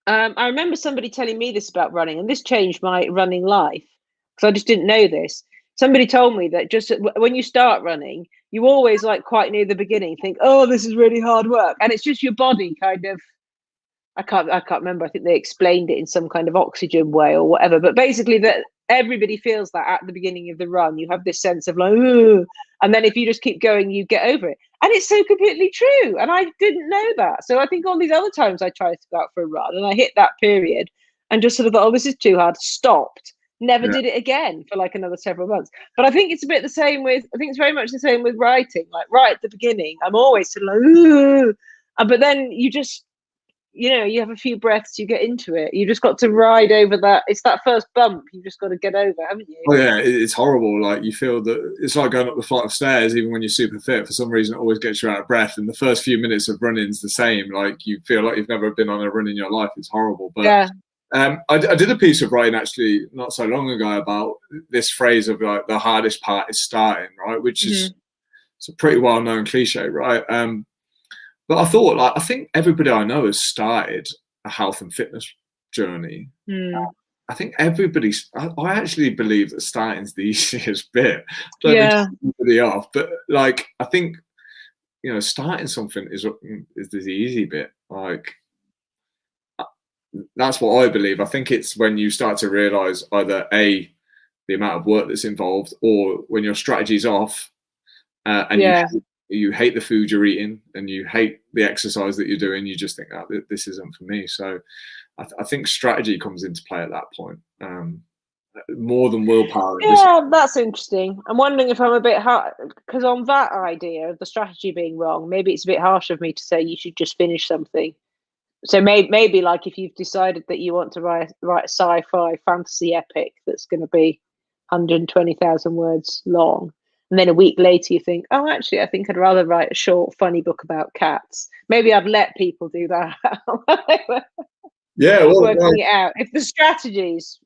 I remember somebody telling me this about running, and this changed my running life because I just didn't know this. Somebody told me that just when you start running, you always, like, quite near the beginning think, "Oh, this is really hard work," and it's just your body kind of. I can't remember. I think they explained it in some kind of oxygen way or whatever. But basically, that everybody feels that at the beginning of the run, you have this sense of like, "Ugh," and then if you just keep going, you get over it. And it's so completely true. And I didn't know that. So I think all these other times I tried to go out for a run and I hit that period and just sort of thought, "Oh, this is too hard," stopped. Never Yeah. did it again for like another several months. But I think it's a bit the same with. I think it's very much the same with writing. Like right at the beginning, I'm always sort of like, "Ugh," but then you just you have a few breaths, you get into it. You just got to ride over that. It's that first bump you just got to get over, haven't you? Oh yeah, it's horrible. Like you feel that it's like going up the flight of stairs. Even when you're super fit, for some reason, it always gets you out of breath. And the first few minutes of running is the same. Like you feel like you've never been on a run in your life. It's horrible. But Yeah. I did a piece of writing actually not so long ago about this phrase of like the hardest part is starting, right? Which is it's a pretty well known cliche, right? But I thought, like, I think everybody I know has started a health and fitness journey. I think everybody's. I actually believe that starting's the easiest bit. Don't mean to put anybody off, but like, I think starting something is the easy bit. Like, that's what I believe. I think it's when you start to realise either the amount of work that's involved, or when your strategy's off, and you hate the food you're eating and you hate the exercise that you're doing. You just think, oh, this isn't for me. So I think strategy comes into play at that point, more than willpower. Yeah, that's interesting. I'm wondering if I'm a bit hard because on that idea of the strategy being wrong, maybe it's a bit harsh of me to say you should just finish something. So maybe like if you've decided that you want to write a sci-fi fantasy epic that's going to be 120,000 words long, and then a week later you think, oh, actually, I think I'd rather write a short, funny book about cats. Maybe I'd let people do that. Yeah, well, working it out. If the strategy's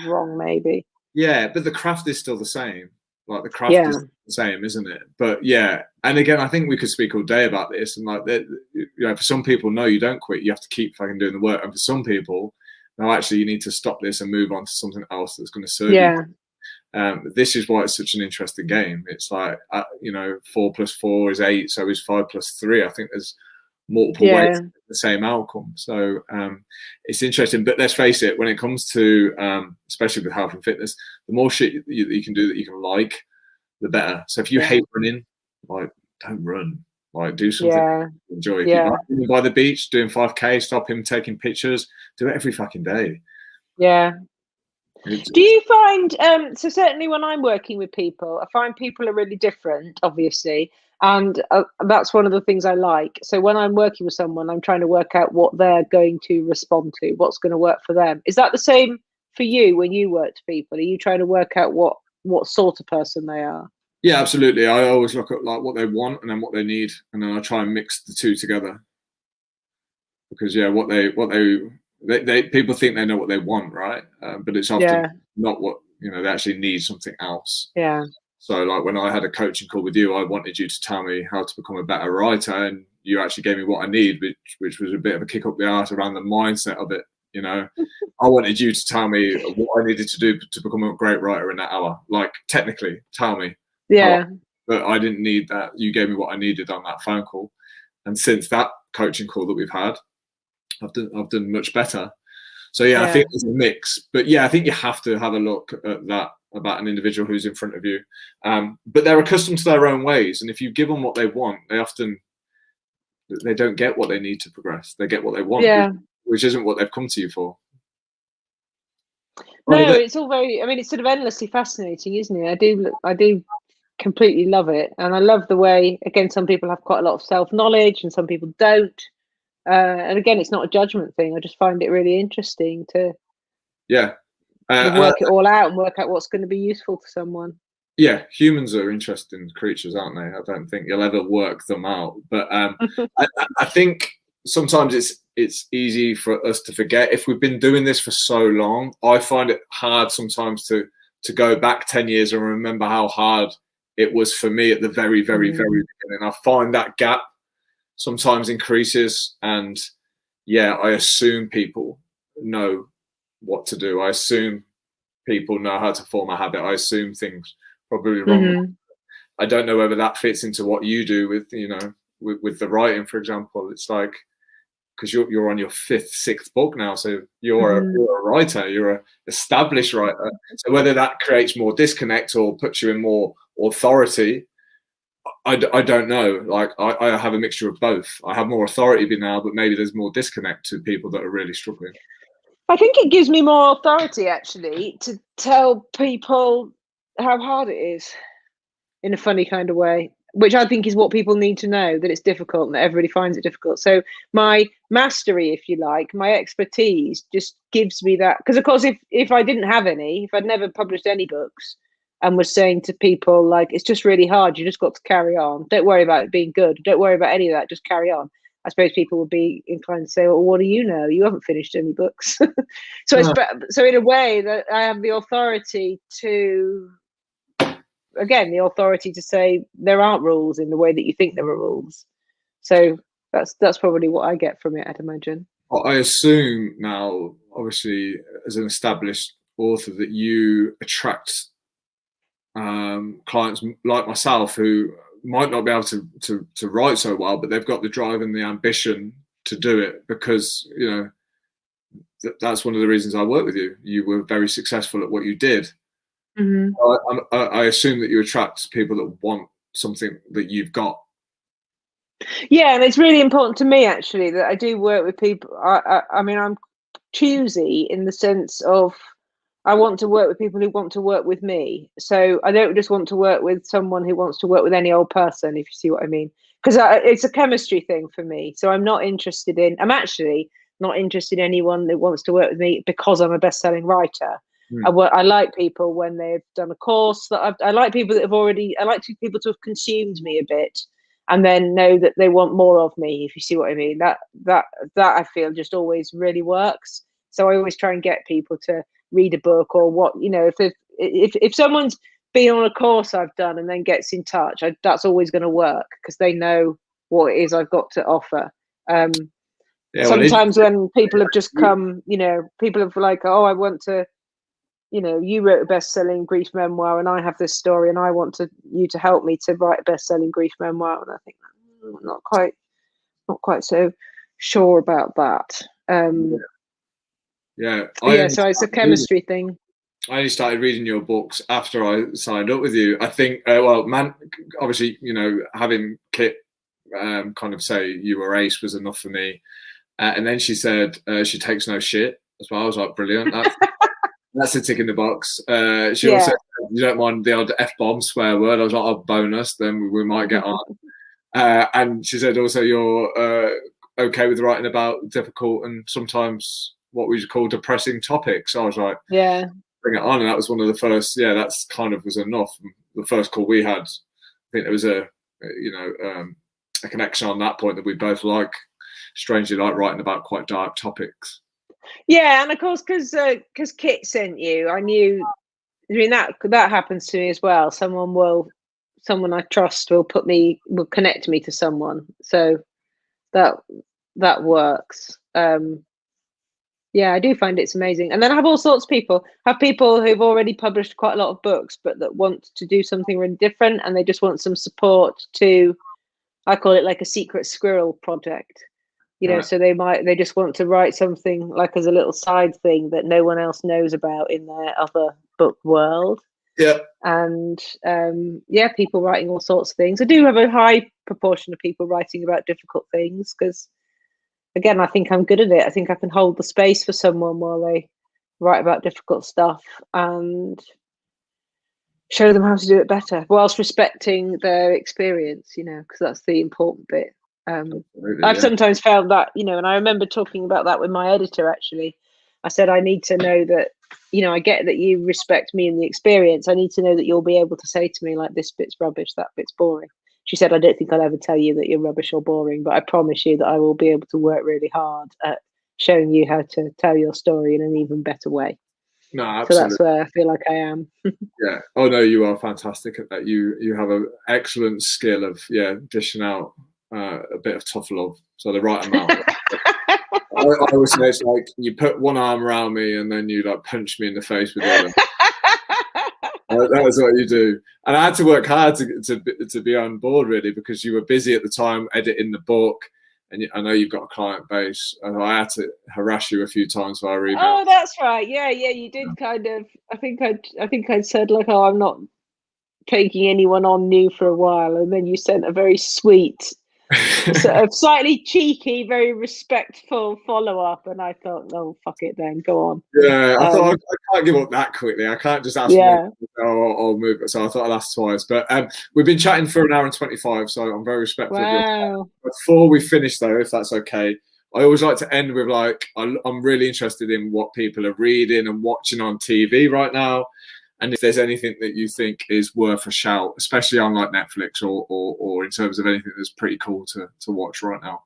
wrong, maybe. Yeah, but the craft is still the same. Like the craft is the same, isn't it? But yeah, and again, I think we could speak all day about this. And like that, for some people, no, you don't quit. You have to keep fucking doing the work. And for some people, no, actually, you need to stop this and move on to something else that's going to serve you. This is why it's such an interesting game. It's like 4 + 4 is 8, so is 5 + 3. I think there's multiple ways to get the same outcome. So it's interesting. But let's face it, when it comes to especially with health and fitness, the more shit you can do that you can like, the better. So if you hate running, like, don't run. Like, do something you enjoy. If you like running by the beach, doing 5K, stop him taking pictures, do it every fucking day. Do you find so certainly when I'm working with people, I find people are really different, obviously, and that's one of the things I like. So when I'm working with someone, I'm trying to work out what they're going to respond to, what's going to work for them. Is that the same for you when you work to people? Are you trying to work out what sort of person they are? Yeah, absolutely. I always look at like what they want and then what they need, and then I try and mix the two together. Because what they people think they know what they want, right? But it's often not what they actually need something else. So like when I had a coaching call with you, I wanted you to tell me how to become a better writer, and you actually gave me what I need, which was a bit of a kick up the arse around the mindset of it. I wanted you to tell me what I needed to do to become a great writer in that hour. Like technically, tell me. But I didn't need that. You gave me what I needed on that phone call, and since that coaching call that we've had, I've done much better. So I think there's a mix, but I think you have to have a look at that about an individual who's in front of you. But they're accustomed to their own ways, and if you give them what they want, they don't get what they need to progress. They get what they want, which isn't what they've come to you for. No, it's all very. I mean, it's sort of endlessly fascinating, isn't it? I do completely love it, and I love the way. Again, some people have quite a lot of self-knowledge, and some people don't. And again, it's not a judgment thing. I just find it really interesting to work it all out and work out what's going to be useful to someone. Yeah, humans are interesting creatures, aren't they? I don't think you'll ever work them out, but I think sometimes it's easy for us to forget. If we've been doing this for so long, I find it hard sometimes to go back 10 years and remember how hard it was for me at the very, very, very beginning. I find that gap sometimes increases, and I assume people know what to do. I assume people know how to form a habit. I assume things probably wrong. I don't know whether that fits into what you do with, with the writing, for example. It's like, because you're on your 5th, 6th book now, so you're a writer, you're an established writer. So whether that creates more disconnect or puts you in more authority, I don't know. Like I have a mixture of both. I have more authority now, but maybe there's more disconnect to people that are really struggling. I think it gives me more authority, actually, to tell people how hard it is, in a funny kind of way, which I think is what people need to know, that it's difficult and that everybody finds it difficult. So my mastery, if you like, my expertise just gives me that. Because, of course, if I didn't have any, if I'd never published any books and was saying to people, like, it's just really hard, you just got to carry on. Don't worry about it being good. Don't worry about any of that. Just carry on. I suppose people would be inclined to say, well, what do you know? You haven't finished any books. So in a way that I have the authority to, again, the authority to say there aren't rules in the way that you think there are rules. So that's probably what I get from it, I'd imagine. I assume now, obviously, as an established author, that you attract clients like myself who might not be able to write so well, but they've got the drive and the ambition to do it, because that's one of the reasons I work with you. You were very successful at what you did. I assume that you attract people that want something that you've got. Yeah, and it's really important to me, actually, that I do work with people. I mean, I'm choosy in the sense of I want to work with people who want to work with me. So I don't just want to work with someone who wants to work with any old person, if you see what I mean. Because it's a chemistry thing for me. So I'm actually not interested in anyone that wants to work with me because I'm a best-selling writer. I like people when they've done a course I like people that I like people to have consumed me a bit and then know that they want more of me, if you see what I mean. That I feel just always really works. So I always try and get people to read a book, or what, if someone's been on a course I've done and then gets in touch, that's always going to work, because they know what it is I've got to offer. Sometimes when people have just come, people have like, oh, I want to, you wrote a best-selling grief memoir and I have this story and I want you to help me to write a best-selling grief memoir. And I think I'm not quite so sure about that. So it's a chemistry thing. I only started reading your books after I signed up with you. I think, obviously, having Kit kind of say you were ace was enough for me. And then she said she takes no shit as well. I was like, brilliant. That's a tick in the box. She also said, you don't mind the odd F-bomb swear word. I was like, oh, bonus, then we might get on. And she said also you're okay with writing about difficult and sometimes what we call depressing topics. So I was like, yeah, bring it on. And that was one of the first, that's kind of was enough. The first call we had, I think there was a connection on that point that we both strangely like writing about quite dark topics. Yeah, and of course, because Kit sent you, I knew. I mean, that happens to me as well. Someone I trust will connect me to someone. So that works. Yeah, I do find it's amazing. And then I have all sorts of people. I have people who've already published quite a lot of books, but that want to do something really different, and they just want some support to. I call it like a secret squirrel project. So they just want to write something like as a little side thing that no one else knows about in their other book world. Yeah. And people writing all sorts of things. I do have a high proportion of people writing about difficult things because, again, I think I'm good at it. I think I can hold the space for someone while they write about difficult stuff and show them how to do it better whilst respecting their experience, because that's the important bit. I've sometimes found that, and I remember talking about that with my editor, actually. I said, I need to know that, I get that you respect me and the experience. I need to know that you'll be able to say to me, like, this bit's rubbish, that bit's boring. She said, I don't think I'll ever tell you that you're rubbish or boring, but I promise you that I will be able to work really hard at showing you how to tell your story in an even better way. No, absolutely. So that's where I feel like I am. Yeah. Oh, no, you are fantastic at that. You have an excellent skill of, dishing out a bit of tough love. So the right amount. I always say it's like you put one arm around me and then you like punch me in the face with the other. That is what you do. And I had to work hard to be on board, really, because you were busy at the time editing the book. And I know you've got a client base. And I had to harass you a few times via email. Oh, that's right. Yeah, you did kind of. I think I said like, oh, I'm not taking anyone on new for a while, and then you sent a very sweet, sort of slightly cheeky, very respectful follow up, and I thought, oh, fuck it, then go on. Yeah, I thought I can't give up that quickly. I can't just ask or move it. So I thought I'd ask twice. But we've been chatting for an hour and 25, so I'm very respectful of your time. Before we finish, though, if that's okay, I always like to end with like, I'm really interested in what people are reading and watching on TV right now. And if there's anything that you think is worth a shout, especially on like Netflix or in terms of anything that's pretty cool to watch right now.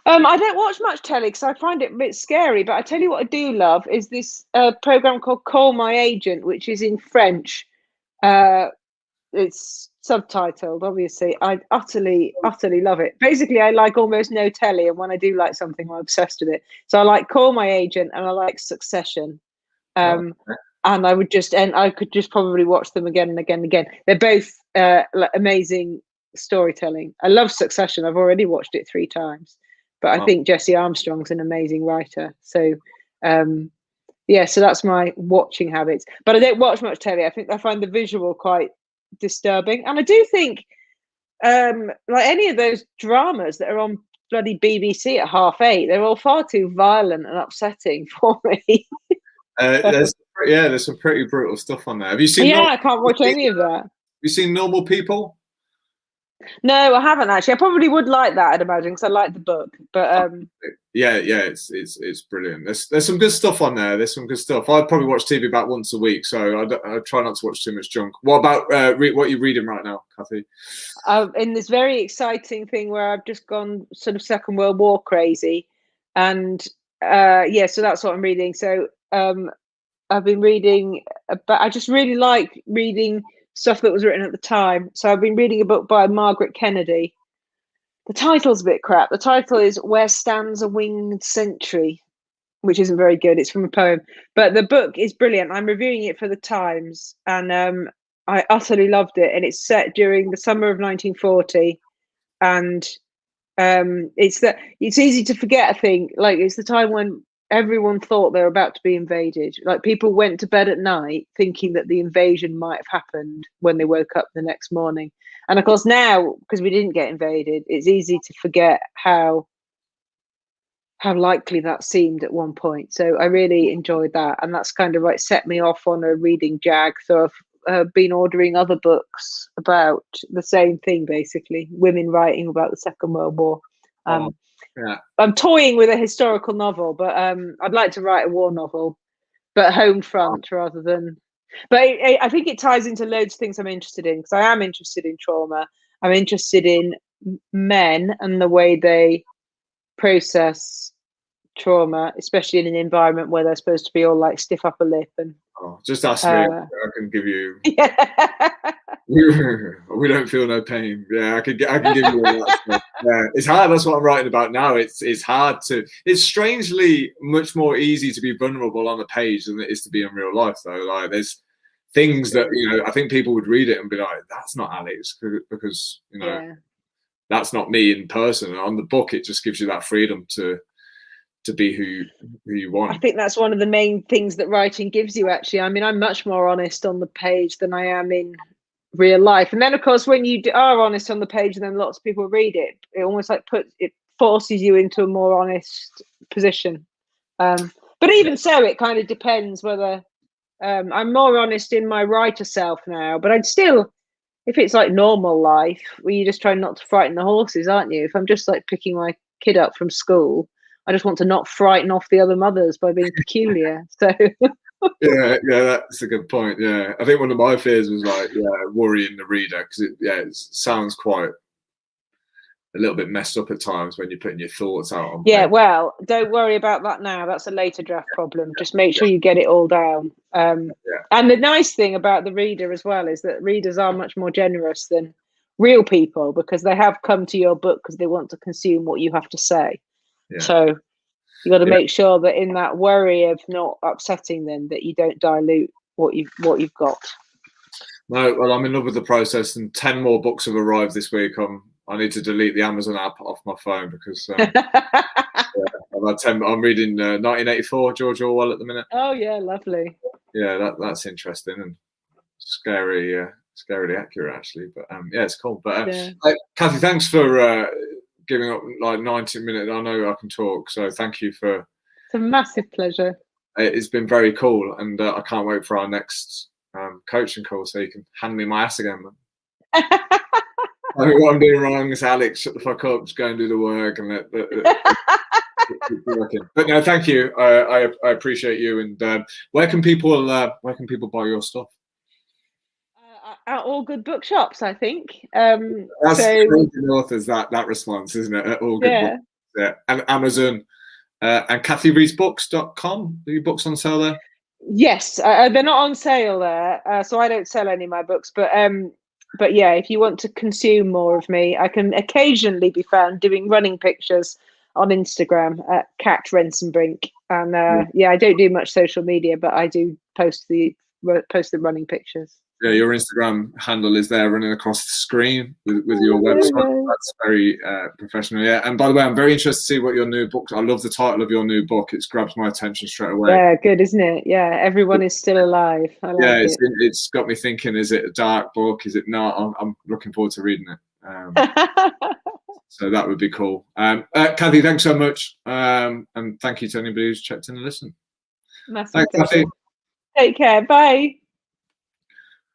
I don't watch much telly because I find it a bit scary. But I tell you what I do love is this program called Call My Agent, which is in French. It's subtitled, obviously. I utterly love it. Basically, I like almost no telly, and when I do like something, I'm obsessed with it. So I like Call My Agent and I like Succession. And I could just probably watch them again and again and again. They're both amazing storytelling. I love Succession. I've already watched it 3 times, but I think Jesse Armstrong's an amazing writer. So, so that's my watching habits. But I don't watch much telly. I find the visual quite disturbing, and I do think, like any of those dramas that are on bloody BBC at 8:30, they're all far too violent and upsetting for me. There's some pretty brutal stuff on there. Have you seen? Yeah, I can't watch any of that. Have you seen Normal People? No, I haven't actually. I probably would like that, I'd imagine, because I like the book. But it's brilliant. There's some good stuff on there. There's some good stuff. I probably watch TV about once a week, so I try not to watch too much junk. What about what are you reading right now, Cathy? In this very exciting thing where I've just gone sort of Second World War crazy, and so that's what I'm reading. So I've been reading, but I just really like reading stuff that was written at the time. So I've been reading a book by Margaret Kennedy. The title's a bit crap. The title is Where Stands a Winged Sentry, which isn't very good. It's from a poem. But the book is brilliant. I'm reviewing it for the Times, and I utterly loved it. And it's set during the summer of 1940. And it's easy to forget, I think. Like, it's the time when everyone thought they were about to be invaded. Like, people went to bed at night thinking that the invasion might have happened when they woke up the next morning. And of course now, because we didn't get invaded, it's easy to forget how likely that seemed at one point. So I really enjoyed that, and that's kind of like set me off on a reading jag. So I've been ordering other books about the same thing, basically, women writing about the Second World War. I'm toying with a historical novel, but I'd like to write a war novel, but home front rather than. But I think it ties into loads of things I'm interested in, because I am interested in trauma. I'm interested in men and the way they process trauma, especially in an environment where they're supposed to be all like stiff upper lip and. Just ask me. I can give you. Yeah. We don't feel no pain. Yeah, I can give you all that stuff. Yeah, it's hard. That's what I'm writing about now. It's hard to. It's strangely much more easy to be vulnerable on a page than it is to be in real life, though. Like, there's things that I think people would read it and be like, "That's not Alex," because that's not me in person. And on the book, it just gives you that freedom to be who you want. I think that's one of the main things that writing gives you, actually. I mean, I'm much more honest on the page than I am in real life. And then, of course, when you are honest on the page and then lots of people read it, it almost like forces you into a more honest position. But even so, it kind of depends whether I'm more honest in my writer self now. But I'd still, if it's like normal life, where you just try not to frighten the horses, aren't you? If I'm just like picking my kid up from school, I just want to not frighten off the other mothers by being peculiar. So yeah, that's a good point. Yeah, I think one of my fears was like, worrying the reader, because it sounds quite a little bit messed up at times when you're putting your thoughts out on paper. Well, don't worry about that now. That's a later draft problem. Just make sure you get it all down. And the nice thing about the reader as well is that readers are much more generous than real people, because they have come to your book because they want to consume what you have to say. Yeah. So you got to make sure that in that worry of not upsetting them, that you don't dilute what you've got. No, well, I'm in love with the process, and 10 more books have arrived this week. I need to delete the Amazon app off my phone because yeah, I'm reading 1984 George Orwell at the minute. Oh yeah, lovely. Yeah, that's interesting and scary, scarily accurate actually. But yeah, it's cool. But Cathy, thanks for giving up like 90 minutes. I know I can talk, so thank you for. It's a massive pleasure. It's been very cool, and I can't wait for our next coaching call so you can hand me my ass again. I mean, what I'm doing wrong is Alex, shut the fuck up, just go and do the work and let but no, thank you. I appreciate you. And where can people buy your stuff? At all good bookshops, I think. That's crazy authors, that response, isn't it? At all good books. Yeah. And Amazon and CathyReadsBooks.com. Are your books on sale there? Yes, they're not on sale there, so I don't sell any of my books. But yeah, if you want to consume more of me, I can occasionally be found doing running pictures on Instagram at Cathy Rentzenbrink. And yeah, I don't do much social media, but I do post the running pictures. Yeah, your Instagram handle is there running across the screen with your website. That's very professional. Yeah, and by the way, I'm very interested to see what your new book. I love the title of your new book. It's grabbed my attention straight away. Yeah, good, isn't it? Yeah, everyone is still alive. I like it's got me thinking. Is it a dark book? Is it not? I'm looking forward to reading it. So that would be cool. Cathy, thanks so much, and thank you to anybody who's checked in and listened. Massive pleasure. Take care. Bye.